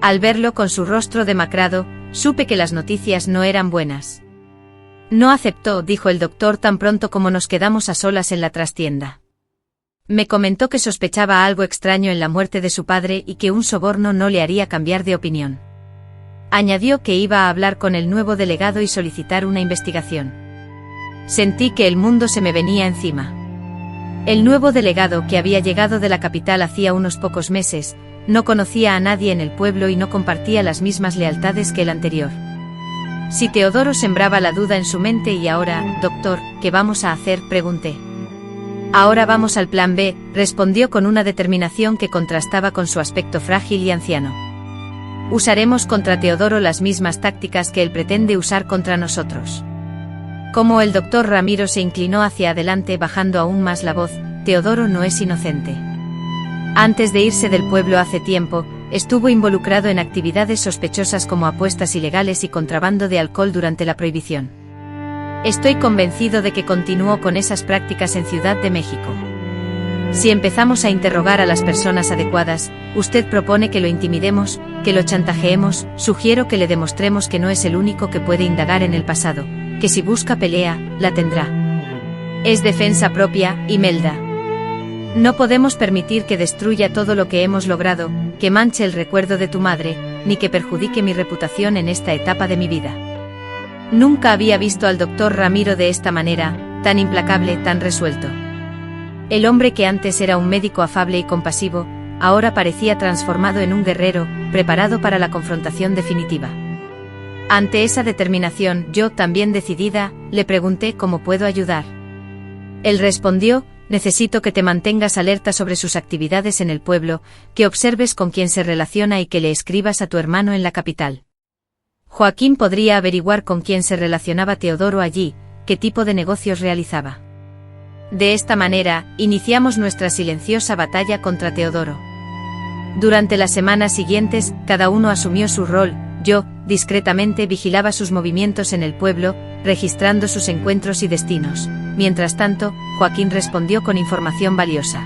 Al verlo con su rostro demacrado, supe que las noticias no eran buenas. No aceptó, dijo el doctor tan pronto como nos quedamos a solas en la trastienda. Me comentó que sospechaba algo extraño en la muerte de su padre y que un soborno no le haría cambiar de opinión. Añadió que iba a hablar con el nuevo delegado y solicitar una investigación. Sentí que el mundo se me venía encima. El nuevo delegado, que había llegado de la capital hacía unos pocos meses, no conocía a nadie en el pueblo y no compartía las mismas lealtades que el anterior. Si Teodoro sembraba la duda en su mente. Y ahora, doctor, ¿qué vamos a hacer?, pregunté. Ahora vamos al plan B, respondió con una determinación que contrastaba con su aspecto frágil y anciano. Usaremos contra Teodoro las mismas tácticas que él pretende usar contra nosotros. Como el doctor Ramiro se inclinó hacia adelante bajando aún más la voz, Teodoro no es inocente. Antes de irse del pueblo hace tiempo, estuvo involucrado en actividades sospechosas como apuestas ilegales y contrabando de alcohol durante la prohibición. Estoy convencido de que continuó con esas prácticas en Ciudad de México. Si empezamos a interrogar a las personas adecuadas, usted propone que lo intimidemos, que lo chantajeemos, sugiero que le demostremos que no es el único que puede indagar en el pasado, que si busca pelea, la tendrá. Es defensa propia, Imelda. No podemos permitir que destruya todo lo que hemos logrado, que manche el recuerdo de tu madre, ni que perjudique mi reputación en esta etapa de mi vida. Nunca había visto al doctor Ramiro de esta manera, tan implacable, tan resuelto. El hombre que antes era un médico afable y compasivo, ahora parecía transformado en un guerrero, preparado para la confrontación definitiva. Ante esa determinación, yo, también decidida, le pregunté cómo puedo ayudar. Él respondió: necesito que te mantengas alerta sobre sus actividades en el pueblo, que observes con quién se relaciona y que le escribas a tu hermano en la capital. Joaquín podría averiguar con quién se relacionaba Teodoro allí, qué tipo de negocios realizaba. De esta manera, iniciamos nuestra silenciosa batalla contra Teodoro. Durante las semanas siguientes, cada uno asumió su rol. Yo, discretamente, vigilaba sus movimientos en el pueblo, registrando sus encuentros y destinos. Mientras tanto, Joaquín respondió con información valiosa.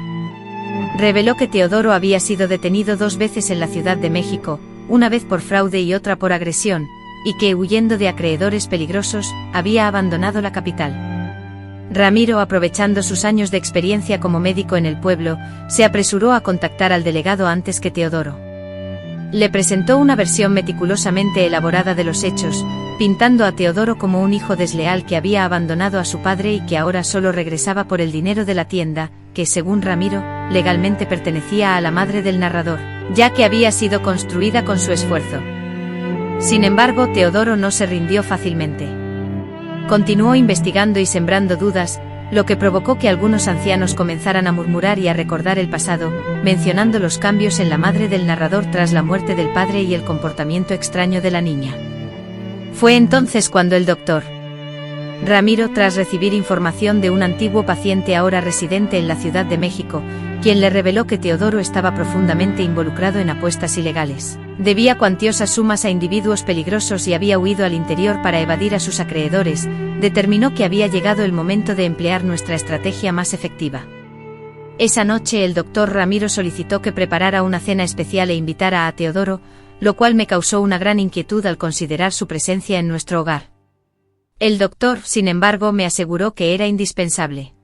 Reveló que Teodoro había sido detenido 2 veces en la Ciudad de México, una vez por fraude y otra por agresión, y que, huyendo de acreedores peligrosos, había abandonado la capital. Ramiro, aprovechando sus años de experiencia como médico en el pueblo, se apresuró a contactar al delegado antes que Teodoro. Le presentó una versión meticulosamente elaborada de los hechos, pintando a Teodoro como un hijo desleal que había abandonado a su padre y que ahora solo regresaba por el dinero de la tienda, que según Ramiro, legalmente pertenecía a la madre del narrador, ya que había sido construida con su esfuerzo. Sin embargo, Teodoro no se rindió fácilmente. Continuó investigando y sembrando dudas, lo que provocó que algunos ancianos comenzaran a murmurar y a recordar el pasado, mencionando los cambios en la madre del narrador tras la muerte del padre y el comportamiento extraño de la niña. Fue entonces cuando el doctor Ramiro, tras recibir información de un antiguo paciente ahora residente en la Ciudad de México, quien le reveló que Teodoro estaba profundamente involucrado en apuestas ilegales, debía cuantiosas sumas a individuos peligrosos y había huido al interior para evadir a sus acreedores, determinó que había llegado el momento de emplear nuestra estrategia más efectiva. Esa noche el doctor Ramiro solicitó que preparara una cena especial e invitara a Teodoro, lo cual me causó una gran inquietud al considerar su presencia en nuestro hogar. El doctor, sin embargo, me aseguró que era indispensable.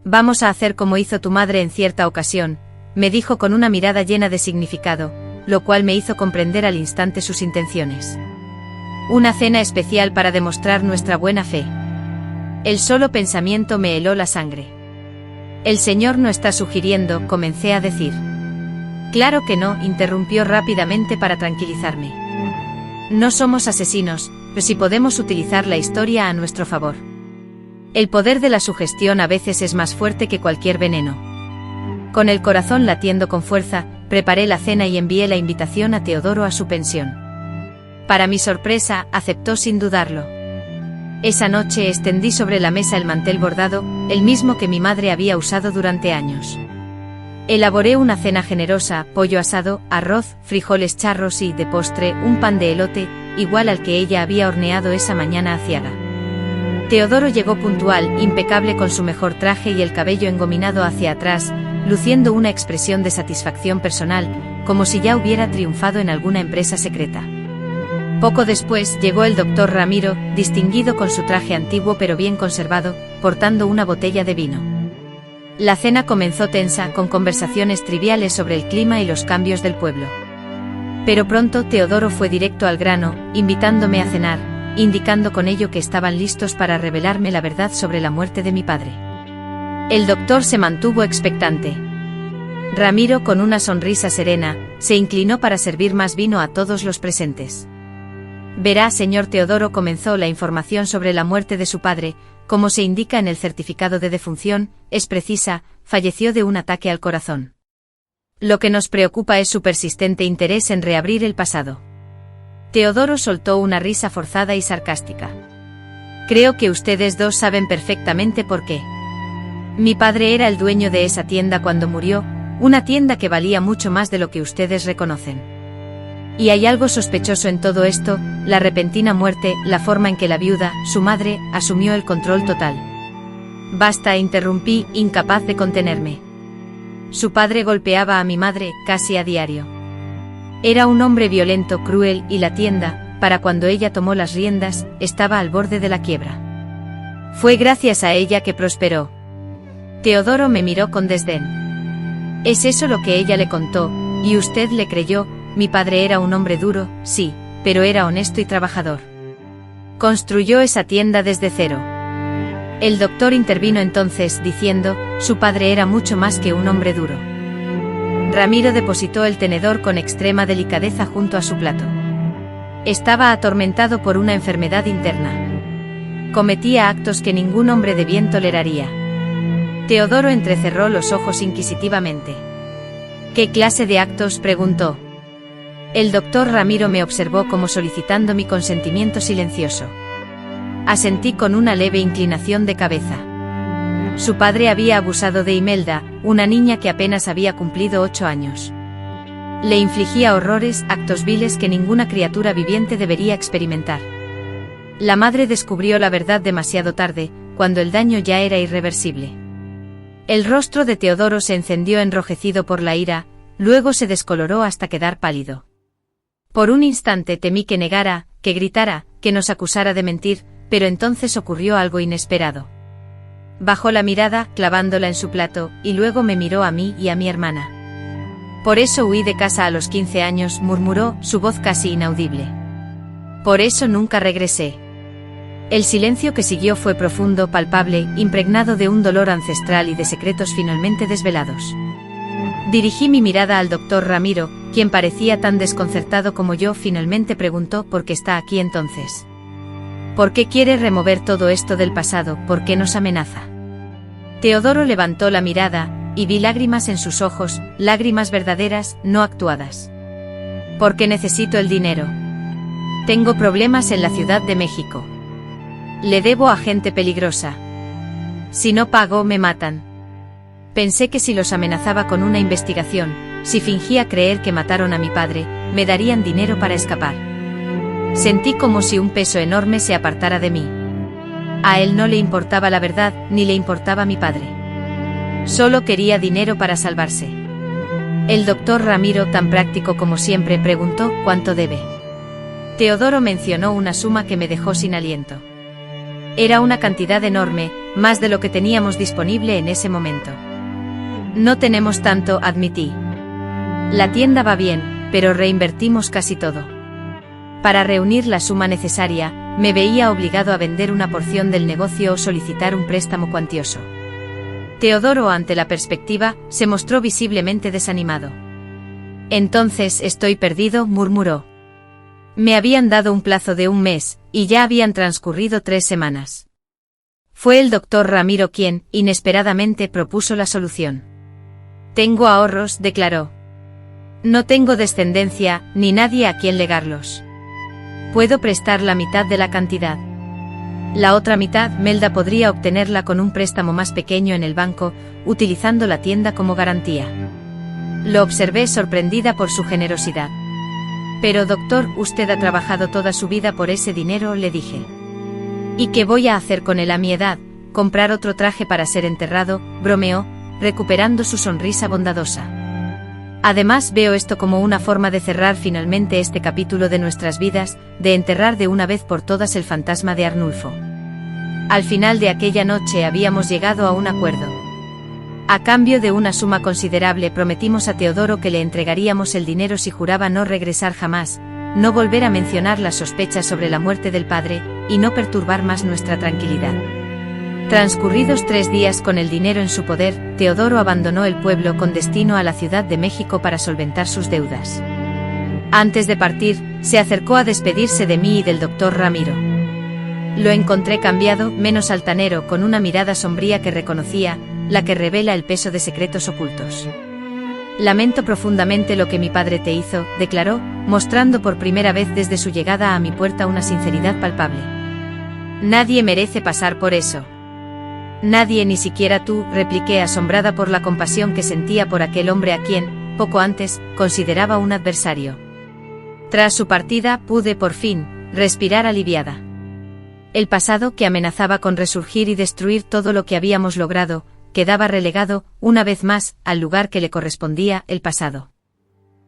«Vamos a hacer como hizo tu madre en cierta ocasión», me dijo con una mirada llena de significado, lo cual me hizo comprender al instante sus intenciones. Una cena especial para demostrar nuestra buena fe. El solo pensamiento me heló la sangre. «El señor no está sugiriendo», comencé a decir. «Claro que no», interrumpió rápidamente para tranquilizarme. «No somos asesinos, pero sí podemos utilizar la historia a nuestro favor. El poder de la sugestión a veces es más fuerte que cualquier veneno». Con el corazón latiendo con fuerza, preparé la cena y envié la invitación a Teodoro a su pensión. Para mi sorpresa, aceptó sin dudarlo. Esa noche extendí sobre la mesa el mantel bordado, el mismo que mi madre había usado durante años. Elaboré una cena generosa: pollo asado, arroz, frijoles charros y, de postre, un pan de elote, igual al que ella había horneado esa mañana aciaga. Teodoro llegó puntual, impecable con su mejor traje y el cabello engominado hacia atrás, luciendo una expresión de satisfacción personal, como si ya hubiera triunfado en alguna empresa secreta. Poco después llegó el doctor Ramiro, distinguido con su traje antiguo pero bien conservado, portando una botella de vino. La cena comenzó tensa, con conversaciones triviales sobre el clima y los cambios del pueblo. Pero pronto Teodoro fue directo al grano, invitándome a cenar, indicando con ello que estaban listos para revelarme la verdad sobre la muerte de mi padre. El doctor se mantuvo expectante. Ramiro, con una sonrisa serena, se inclinó para servir más vino a todos los presentes. «Verá, señor Teodoro», comenzó la información sobre la muerte de su padre. Como se indica en el certificado de defunción, es precisa, falleció de un ataque al corazón. Lo que nos preocupa es su persistente interés en reabrir el pasado. Teodoro soltó una risa forzada y sarcástica. «Creo que ustedes dos saben perfectamente por qué. Mi padre era el dueño de esa tienda cuando murió, una tienda que valía mucho más de lo que ustedes reconocen. Y hay algo sospechoso en todo esto: la repentina muerte, la forma en que la viuda, su madre, asumió el control total». «Basta», interrumpí, incapaz de contenerme. «Su padre golpeaba a mi madre, casi a diario. Era un hombre violento, cruel, y la tienda, para cuando ella tomó las riendas, estaba al borde de la quiebra. Fue gracias a ella que prosperó». Teodoro me miró con desdén. «¿Es eso lo que ella le contó, y usted le creyó? Mi padre era un hombre duro, sí, pero era honesto y trabajador. Construyó esa tienda desde cero». El doctor intervino entonces, diciendo: «Su padre era mucho más que un hombre duro». Ramiro depositó el tenedor con extrema delicadeza junto a su plato. Estaba atormentado por una enfermedad interna. Cometía actos que ningún hombre de bien toleraría. Teodoro entrecerró los ojos inquisitivamente. «¿Qué clase de actos?», preguntó. El doctor Ramiro me observó como solicitando mi consentimiento silencioso. Asentí con una leve inclinación de cabeza. Su padre había abusado de Imelda, una niña que apenas había cumplido 8 años. Le infligía horrores, actos viles que ninguna criatura viviente debería experimentar. La madre descubrió la verdad demasiado tarde, cuando el daño ya era irreversible. El rostro de Teodoro se encendió enrojecido por la ira, luego se descoloró hasta quedar pálido. Por un instante temí que negara, que gritara, que nos acusara de mentir, pero entonces ocurrió algo inesperado. Bajó la mirada, clavándola en su plato, y luego me miró a mí y a mi hermana. Por eso huí de casa a los 15 años, murmuró, su voz casi inaudible. Por eso nunca regresé. El silencio que siguió fue profundo, palpable, impregnado de un dolor ancestral y de secretos finalmente desvelados. Dirigí mi mirada al doctor Ramiro, quien parecía tan desconcertado como yo. Finalmente preguntó por qué está aquí entonces. ¿Por qué quiere remover todo esto del pasado? ¿Por qué nos amenaza? Teodoro levantó la mirada, y vi lágrimas en sus ojos, lágrimas verdaderas, no actuadas. Porque necesito el dinero. Tengo problemas en la Ciudad de México. Le debo a gente peligrosa. Si no pago, me matan. Pensé que si los amenazaba con una investigación, si fingía creer que mataron a mi padre, me darían dinero para escapar. Sentí como si un peso enorme se apartara de mí. A él no le importaba la verdad, ni le importaba mi padre. Solo quería dinero para salvarse. El doctor Ramiro, tan práctico como siempre, preguntó, ¿cuánto debe? Teodoro mencionó una suma que me dejó sin aliento. Era una cantidad enorme, más de lo que teníamos disponible en ese momento. No tenemos tanto, admití. La tienda va bien, pero reinvertimos casi todo. Para reunir la suma necesaria, me veía obligado a vender una porción del negocio o solicitar un préstamo cuantioso. Teodoro, ante la perspectiva, se mostró visiblemente desanimado. Entonces estoy perdido, murmuró. Me habían dado un plazo de 1 mes, y ya habían transcurrido 3 semanas. Fue el doctor Ramiro quien, inesperadamente, propuso la solución. Tengo ahorros, declaró. No tengo descendencia, ni nadie a quien legarlos. Puedo prestar la mitad de la cantidad. La otra mitad, Melda podría obtenerla con un préstamo más pequeño en el banco, utilizando la tienda como garantía. Lo observé sorprendida por su generosidad. Pero doctor, usted ha trabajado toda su vida por ese dinero, le dije. ¿Y qué voy a hacer con él a mi edad? ¿Comprar otro traje para ser enterrado?, bromeó, recuperando su sonrisa bondadosa. Además, veo esto como una forma de cerrar finalmente este capítulo de nuestras vidas, de enterrar de una vez por todas el fantasma de Arnulfo. Al final de aquella noche habíamos llegado a un acuerdo. A cambio de una suma considerable prometimos a Teodoro que le entregaríamos el dinero si juraba no regresar jamás, no volver a mencionar las sospechas sobre la muerte del padre, y no perturbar más nuestra tranquilidad. Transcurridos 3 días con el dinero en su poder, Teodoro abandonó el pueblo con destino a la Ciudad de México para solventar sus deudas. Antes de partir, se acercó a despedirse de mí y del doctor Ramiro. Lo encontré cambiado, menos altanero, con una mirada sombría que reconocía, la que revela el peso de secretos ocultos. Lamento profundamente lo que mi padre te hizo, declaró, mostrando por primera vez desde su llegada a mi puerta una sinceridad palpable. Nadie merece pasar por eso. Nadie, ni siquiera tú, repliqué asombrada por la compasión que sentía por aquel hombre a quien, poco antes, consideraba un adversario. Tras su partida, pude por fin respirar aliviada. El pasado, que amenazaba con resurgir y destruir todo lo que habíamos logrado, quedaba relegado, una vez más, al lugar que le correspondía, el pasado.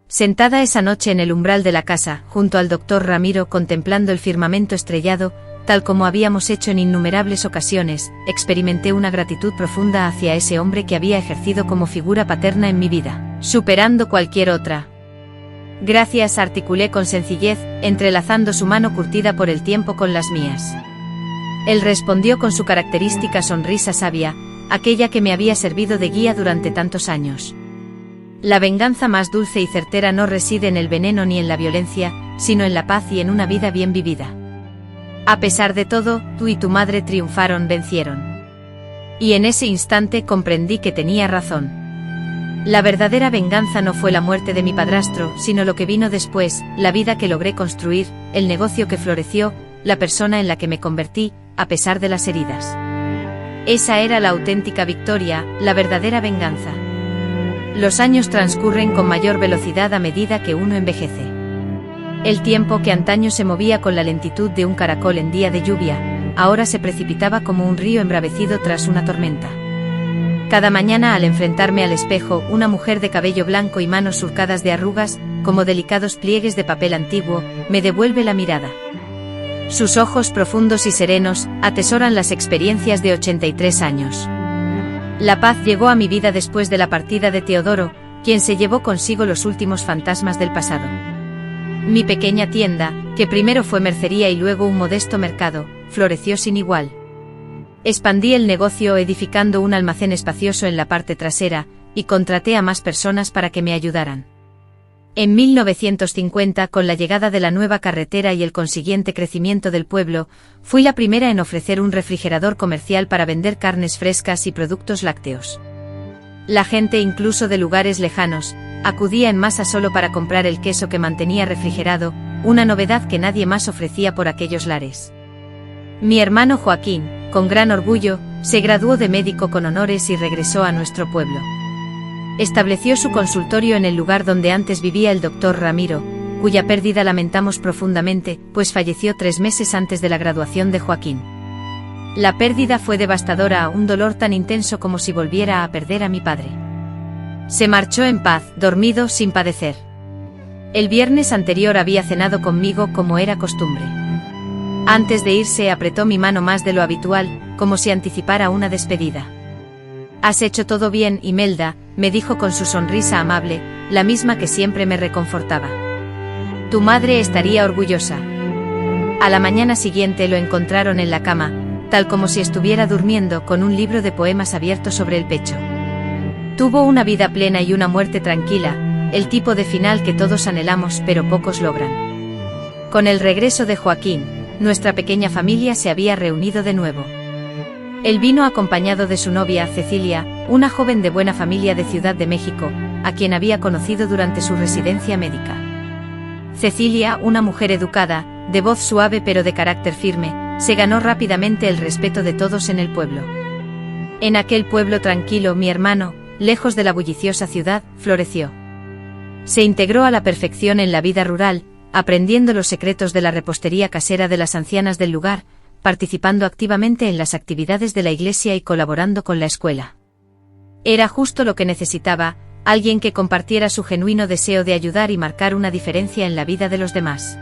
Sentada esa noche en el umbral de la casa, junto al doctor Ramiro, contemplando el firmamento estrellado, tal como habíamos hecho en innumerables ocasiones, experimenté una gratitud profunda hacia ese hombre que había ejercido como figura paterna en mi vida, superando cualquier otra. Gracias, articulé con sencillez, entrelazando su mano curtida por el tiempo con las mías. Él respondió con su característica sonrisa sabia, aquella que me había servido de guía durante tantos años. La venganza más dulce y certera no reside en el veneno ni en la violencia, sino en la paz y en una vida bien vivida. A pesar de todo, tú y tu madre triunfaron, vencieron. Y en ese instante comprendí que tenía razón. La verdadera venganza no fue la muerte de mi padrastro, sino lo que vino después, la vida que logré construir, el negocio que floreció, la persona en la que me convertí, a pesar de las heridas. Esa era la auténtica victoria, la verdadera venganza. Los años transcurren con mayor velocidad a medida que uno envejece. El tiempo, que antaño se movía con la lentitud de un caracol en día de lluvia, ahora se precipitaba como un río embravecido tras una tormenta. Cada mañana al enfrentarme al espejo, una mujer de cabello blanco y manos surcadas de arrugas, como delicados pliegues de papel antiguo, me devuelve la mirada. Sus ojos profundos y serenos atesoran las experiencias de 83 años. La paz llegó a mi vida después de la partida de Teodoro, quien se llevó consigo los últimos fantasmas del pasado. Mi pequeña tienda, que primero fue mercería y luego un modesto mercado, floreció sin igual. Expandí el negocio edificando un almacén espacioso en la parte trasera, y contraté a más personas para que me ayudaran. En 1950, con la llegada de la nueva carretera y el consiguiente crecimiento del pueblo, fui la primera en ofrecer un refrigerador comercial para vender carnes frescas y productos lácteos. La gente, incluso de lugares lejanos, acudía en masa solo para comprar el queso que mantenía refrigerado, una novedad que nadie más ofrecía por aquellos lares. Mi hermano Joaquín, con gran orgullo, se graduó de médico con honores y regresó a nuestro pueblo. Estableció su consultorio en el lugar donde antes vivía el doctor Ramiro, cuya pérdida lamentamos profundamente, pues falleció 3 meses antes de la graduación de Joaquín. La pérdida fue devastadora, un dolor tan intenso como si volviera a perder a mi padre. Se marchó en paz, dormido, sin padecer. El viernes anterior había cenado conmigo como era costumbre. Antes de irse apretó mi mano más de lo habitual, como si anticipara una despedida. «Has hecho todo bien, Imelda», me dijo con su sonrisa amable, la misma que siempre me reconfortaba. «Tu madre estaría orgullosa». A la mañana siguiente lo encontraron en la cama, tal como si estuviera durmiendo, con un libro de poemas abierto sobre el pecho. Tuvo una vida plena y una muerte tranquila, el tipo de final que todos anhelamos pero pocos logran. Con el regreso de Joaquín, nuestra pequeña familia se había reunido de nuevo. Él vino acompañado de su novia, Cecilia, una joven de buena familia de Ciudad de México, a quien había conocido durante su residencia médica. Cecilia, una mujer educada, de voz suave pero de carácter firme, se ganó rápidamente el respeto de todos en el pueblo. En aquel pueblo tranquilo, mi hermano, lejos de la bulliciosa ciudad, floreció. Se integró a la perfección en la vida rural, aprendiendo los secretos de la repostería casera de las ancianas del lugar, participando activamente en las actividades de la iglesia y colaborando con la escuela. Era justo lo que necesitaba, alguien que compartiera su genuino deseo de ayudar y marcar una diferencia en la vida de los demás.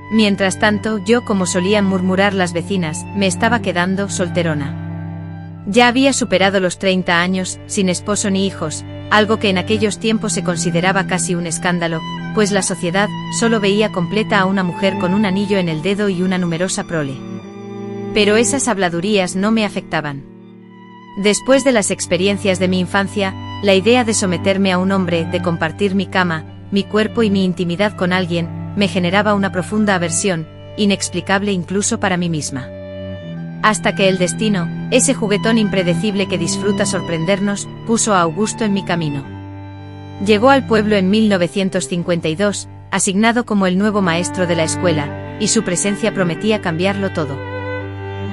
Mientras tanto, yo, como solían murmurar las vecinas, me estaba quedando solterona. Ya había superado los 30 años, sin esposo ni hijos, algo que en aquellos tiempos se consideraba casi un escándalo, pues la sociedad solo veía completa a una mujer con un anillo en el dedo y una numerosa prole. Pero esas habladurías no me afectaban. Después de las experiencias de mi infancia, la idea de someterme a un hombre, de compartir mi cama, mi cuerpo y mi intimidad con alguien, me generaba una profunda aversión, inexplicable incluso para mí misma. Hasta que el destino, ese juguetón impredecible que disfruta sorprendernos, puso a Augusto en mi camino. Llegó al pueblo en 1952, asignado como el nuevo maestro de la escuela, y su presencia prometía cambiarlo todo.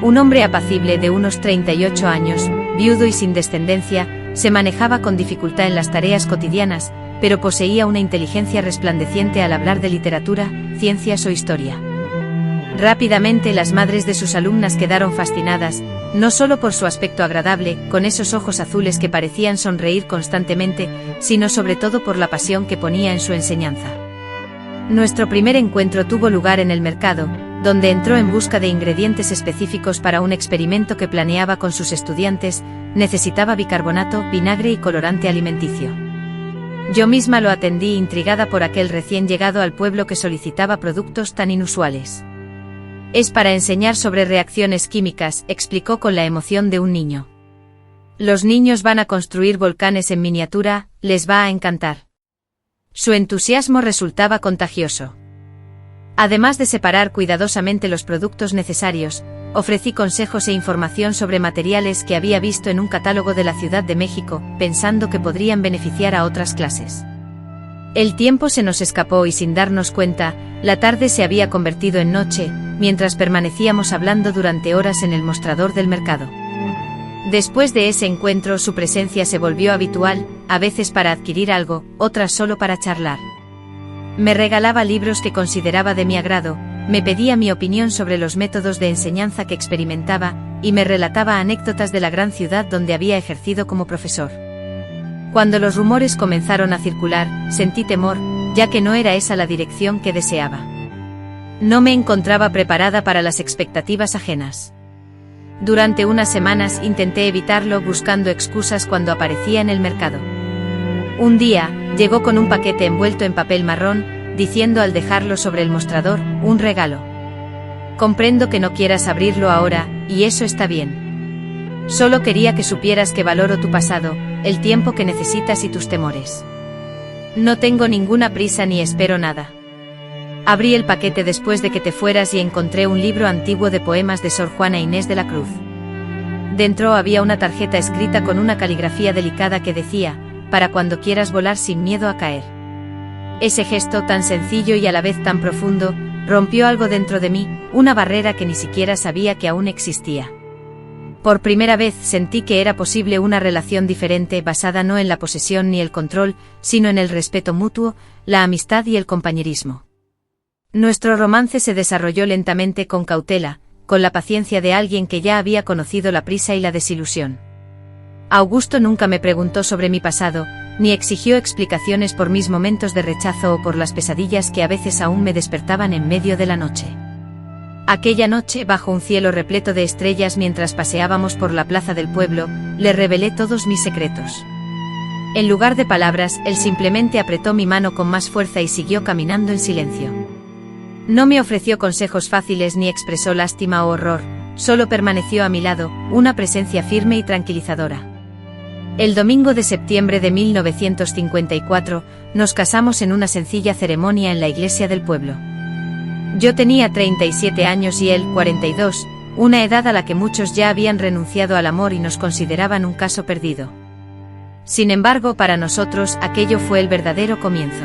Un hombre apacible de unos 38 años, viudo y sin descendencia, se manejaba con dificultad en las tareas cotidianas, pero poseía una inteligencia resplandeciente al hablar de literatura, ciencias o historia. Rápidamente las madres de sus alumnas quedaron fascinadas, no solo por su aspecto agradable, con esos ojos azules que parecían sonreír constantemente, sino sobre todo por la pasión que ponía en su enseñanza. Nuestro primer encuentro tuvo lugar en el mercado, donde entró en busca de ingredientes específicos para un experimento que planeaba con sus estudiantes. Necesitaba bicarbonato, vinagre y colorante alimenticio. Yo misma lo atendí, intrigada por aquel recién llegado al pueblo que solicitaba productos tan inusuales. «Es para enseñar sobre reacciones químicas», explicó con la emoción de un niño. «Los niños van a construir volcanes en miniatura, les va a encantar». Su entusiasmo resultaba contagioso. Además de separar cuidadosamente los productos necesarios, ofrecí consejos e información sobre materiales que había visto en un catálogo de la Ciudad de México, pensando que podrían beneficiar a otras clases. El tiempo se nos escapó y sin darnos cuenta, la tarde se había convertido en noche, mientras permanecíamos hablando durante horas en el mostrador del mercado. Después de ese encuentro su presencia se volvió habitual, a veces para adquirir algo, otras solo para charlar. Me regalaba libros que consideraba de mi agrado, me pedía mi opinión sobre los métodos de enseñanza que experimentaba, y me relataba anécdotas de la gran ciudad donde había ejercido como profesor. Cuando los rumores comenzaron a circular, sentí temor, ya que no era esa la dirección que deseaba. No me encontraba preparada para las expectativas ajenas. Durante unas semanas intenté evitarlo buscando excusas cuando aparecía en el mercado. Un día, llegó con un paquete envuelto en papel marrón, diciendo al dejarlo sobre el mostrador, un regalo. Comprendo que no quieras abrirlo ahora, y eso está bien. Solo quería que supieras que valoro tu pasado, el tiempo que necesitas y tus temores. No tengo ninguna prisa ni espero nada. Abrí el paquete después de que te fueras y encontré un libro antiguo de poemas de Sor Juana Inés de la Cruz. Dentro había una tarjeta escrita con una caligrafía delicada que decía, para cuando quieras volar sin miedo a caer. Ese gesto tan sencillo y a la vez tan profundo, rompió algo dentro de mí, una barrera que ni siquiera sabía que aún existía. Por primera vez sentí que era posible una relación diferente basada no en la posesión ni el control, sino en el respeto mutuo, la amistad y el compañerismo. Nuestro romance se desarrolló lentamente con cautela, con la paciencia de alguien que ya había conocido la prisa y la desilusión. Augusto nunca me preguntó sobre mi pasado, ni exigió explicaciones por mis momentos de rechazo o por las pesadillas que a veces aún me despertaban en medio de la noche. Aquella noche, bajo un cielo repleto de estrellas mientras paseábamos por la plaza del pueblo, le revelé todos mis secretos. En lugar de palabras, él simplemente apretó mi mano con más fuerza y siguió caminando en silencio. No me ofreció consejos fáciles ni expresó lástima o horror, solo permaneció a mi lado, una presencia firme y tranquilizadora. El domingo de septiembre de 1954, nos casamos en una sencilla ceremonia en la iglesia del pueblo. Yo tenía 37 años y él 42, una edad a la que muchos ya habían renunciado al amor y nos consideraban un caso perdido. Sin embargo, para nosotros, aquello fue el verdadero comienzo.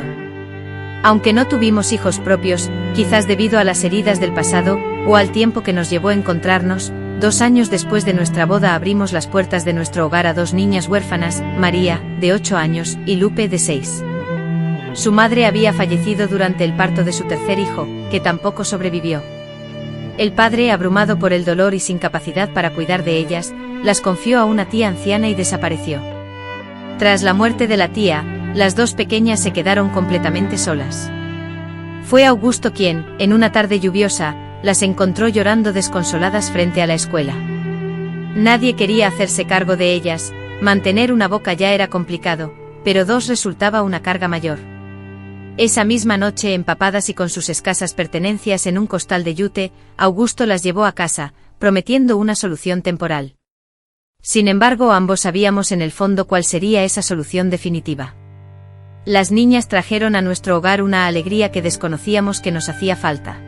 Aunque no tuvimos hijos propios, quizás debido a las heridas del pasado, o al tiempo que nos llevó a encontrarnos, 2 años después de nuestra boda abrimos las puertas de nuestro hogar a 2 niñas huérfanas, María, de 8 años, y Lupe, de 6. Su madre había fallecido durante el parto de su tercer hijo, que tampoco sobrevivió. El padre, abrumado por el dolor y sin capacidad para cuidar de ellas, las confió a una tía anciana y desapareció. Tras la muerte de la tía, las 2 pequeñas se quedaron completamente solas. Fue Augusto quien, en una tarde lluviosa, las encontró llorando desconsoladas frente a la escuela. Nadie quería hacerse cargo de ellas, mantener una boca ya era complicado, pero 2 resultaba una carga mayor. Esa misma noche, empapadas y con sus escasas pertenencias en un costal de yute, Augusto las llevó a casa, prometiendo una solución temporal. Sin embargo, ambos sabíamos en el fondo cuál sería esa solución definitiva. Las niñas trajeron a nuestro hogar una alegría que desconocíamos que nos hacía falta.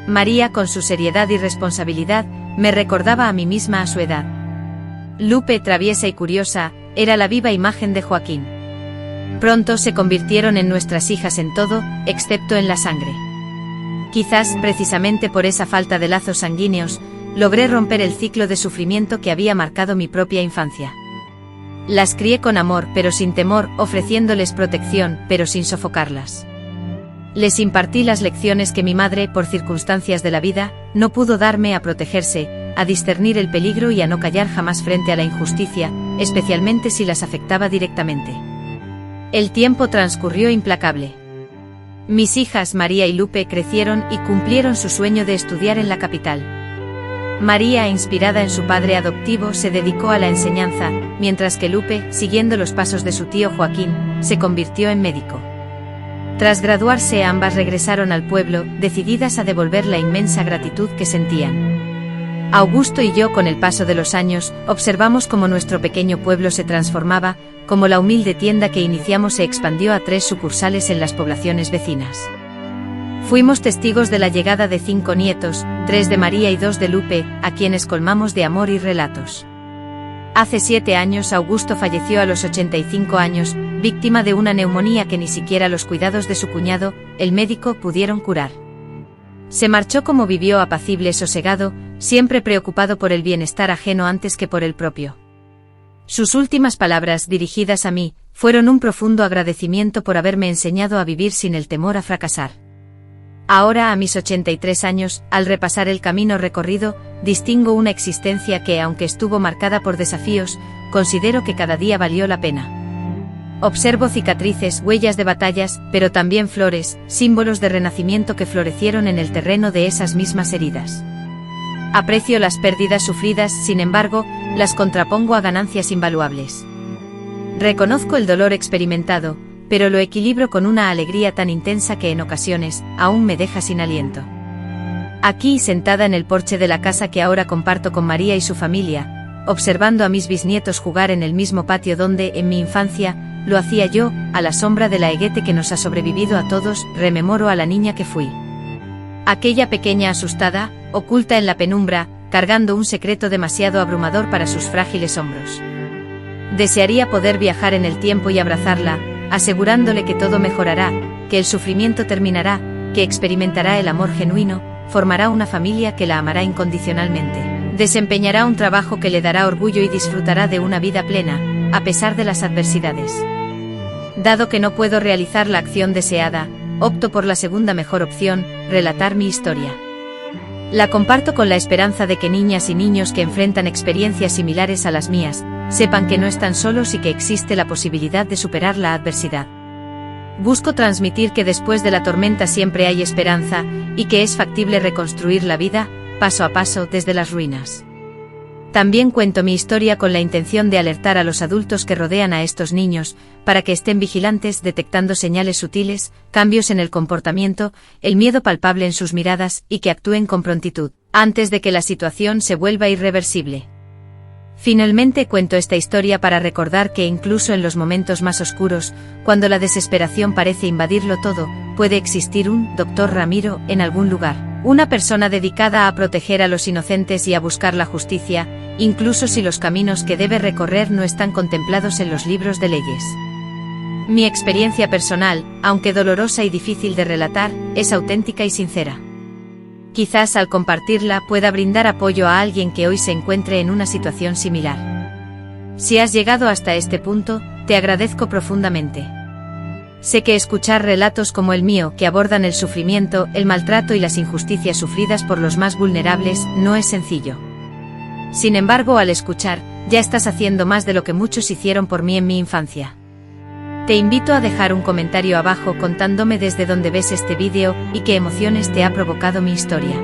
María, con su seriedad y responsabilidad, me recordaba a mí misma a su edad. Lupe, traviesa y curiosa, era la viva imagen de Joaquín. Pronto se convirtieron en nuestras hijas en todo, excepto en la sangre. Quizás, precisamente por esa falta de lazos sanguíneos, logré romper el ciclo de sufrimiento que había marcado mi propia infancia. Las crié con amor pero sin temor, ofreciéndoles protección pero sin sofocarlas. Les impartí las lecciones que mi madre, por circunstancias de la vida, no pudo darme: a protegerse, a discernir el peligro y a no callar jamás frente a la injusticia, especialmente si las afectaba directamente. El tiempo transcurrió implacable. Mis hijas María y Lupe crecieron y cumplieron su sueño de estudiar en la capital. María, inspirada en su padre adoptivo, se dedicó a la enseñanza, mientras que Lupe, siguiendo los pasos de su tío Joaquín, se convirtió en médico. Tras graduarse, ambas regresaron al pueblo, decididas a devolver la inmensa gratitud que sentían. Augusto y yo, con el paso de los años, observamos cómo nuestro pequeño pueblo se transformaba, cómo la humilde tienda que iniciamos se expandió a 3 sucursales en las poblaciones vecinas. Fuimos testigos de la llegada de 5 nietos, 3 de María y 2 de Lupe, a quienes colmamos de amor y relatos. Hace 7 años Augusto falleció a los 85 años, víctima de una neumonía que ni siquiera los cuidados de su cuñado, el médico, pudieron curar. Se marchó como vivió, apacible, sosegado, siempre preocupado por el bienestar ajeno antes que por el propio. Sus últimas palabras, dirigidas a mí, fueron un profundo agradecimiento por haberme enseñado a vivir sin el temor a fracasar. Ahora, a mis 83 años, al repasar el camino recorrido, distingo una existencia que, aunque estuvo marcada por desafíos, considero que cada día valió la pena. Observo cicatrices, huellas de batallas, pero también flores, símbolos de renacimiento que florecieron en el terreno de esas mismas heridas. Aprecio las pérdidas sufridas, sin embargo, las contrapongo a ganancias invaluables. Reconozco el dolor experimentado, pero lo equilibro con una alegría tan intensa que en ocasiones, aún me deja sin aliento. Aquí, sentada en el porche de la casa que ahora comparto con María y su familia, observando a mis bisnietos jugar en el mismo patio donde, en mi infancia, lo hacía yo, a la sombra de la eguete que nos ha sobrevivido a todos, rememoro a la niña que fui. Aquella pequeña asustada, oculta en la penumbra, cargando un secreto demasiado abrumador para sus frágiles hombros. Desearía poder viajar en el tiempo y abrazarla, asegurándole que todo mejorará, que el sufrimiento terminará, que experimentará el amor genuino, formará una familia que la amará incondicionalmente, desempeñará un trabajo que le dará orgullo y disfrutará de una vida plena, a pesar de las adversidades. Dado que no puedo realizar la acción deseada, opto por la segunda mejor opción, relatar mi historia. La comparto con la esperanza de que niñas y niños que enfrentan experiencias similares a las mías, sepan que no están solos y que existe la posibilidad de superar la adversidad. Busco transmitir que después de la tormenta siempre hay esperanza, y que es factible reconstruir la vida, paso a paso, desde las ruinas. También cuento mi historia con la intención de alertar a los adultos que rodean a estos niños, para que estén vigilantes detectando señales sutiles, cambios en el comportamiento, el miedo palpable en sus miradas y que actúen con prontitud, antes de que la situación se vuelva irreversible. Finalmente cuento esta historia para recordar que incluso en los momentos más oscuros, cuando la desesperación parece invadirlo todo, puede existir un Dr. Ramiro en algún lugar, una persona dedicada a proteger a los inocentes y a buscar la justicia, incluso si los caminos que debe recorrer no están contemplados en los libros de leyes. Mi experiencia personal, aunque dolorosa y difícil de relatar, es auténtica y sincera. Quizás al compartirla pueda brindar apoyo a alguien que hoy se encuentre en una situación similar. Si has llegado hasta este punto, te agradezco profundamente. Sé que escuchar relatos como el mío, que abordan el sufrimiento, el maltrato y las injusticias sufridas por los más vulnerables, no es sencillo. Sin embargo, al escuchar, ya estás haciendo más de lo que muchos hicieron por mí en mi infancia. Te invito a dejar un comentario abajo contándome desde dónde ves este vídeo y qué emociones te ha provocado mi historia.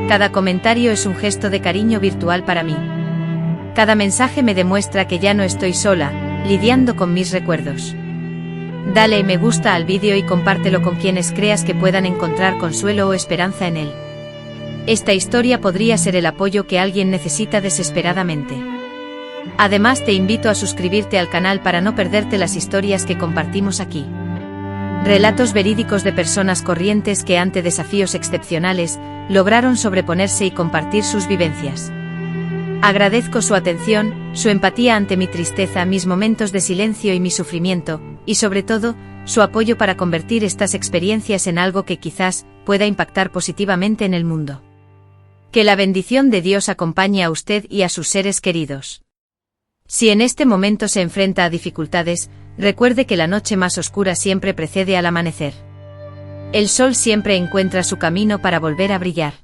Cada comentario es un gesto de cariño virtual para mí. Cada mensaje me demuestra que ya no estoy sola, lidiando con mis recuerdos. Dale me gusta al vídeo y compártelo con quienes creas que puedan encontrar consuelo o esperanza en él. Esta historia podría ser el apoyo que alguien necesita desesperadamente. Además, te invito a suscribirte al canal para no perderte las historias que compartimos aquí. Relatos verídicos de personas corrientes que ante desafíos excepcionales, lograron sobreponerse y compartir sus vivencias. Agradezco su atención, su empatía ante mi tristeza, mis momentos de silencio y mi sufrimiento, y sobre todo, su apoyo para convertir estas experiencias en algo que quizás pueda impactar positivamente en el mundo. Que la bendición de Dios acompañe a usted y a sus seres queridos. Si en este momento se enfrenta a dificultades, recuerde que la noche más oscura siempre precede al amanecer. El sol siempre encuentra su camino para volver a brillar.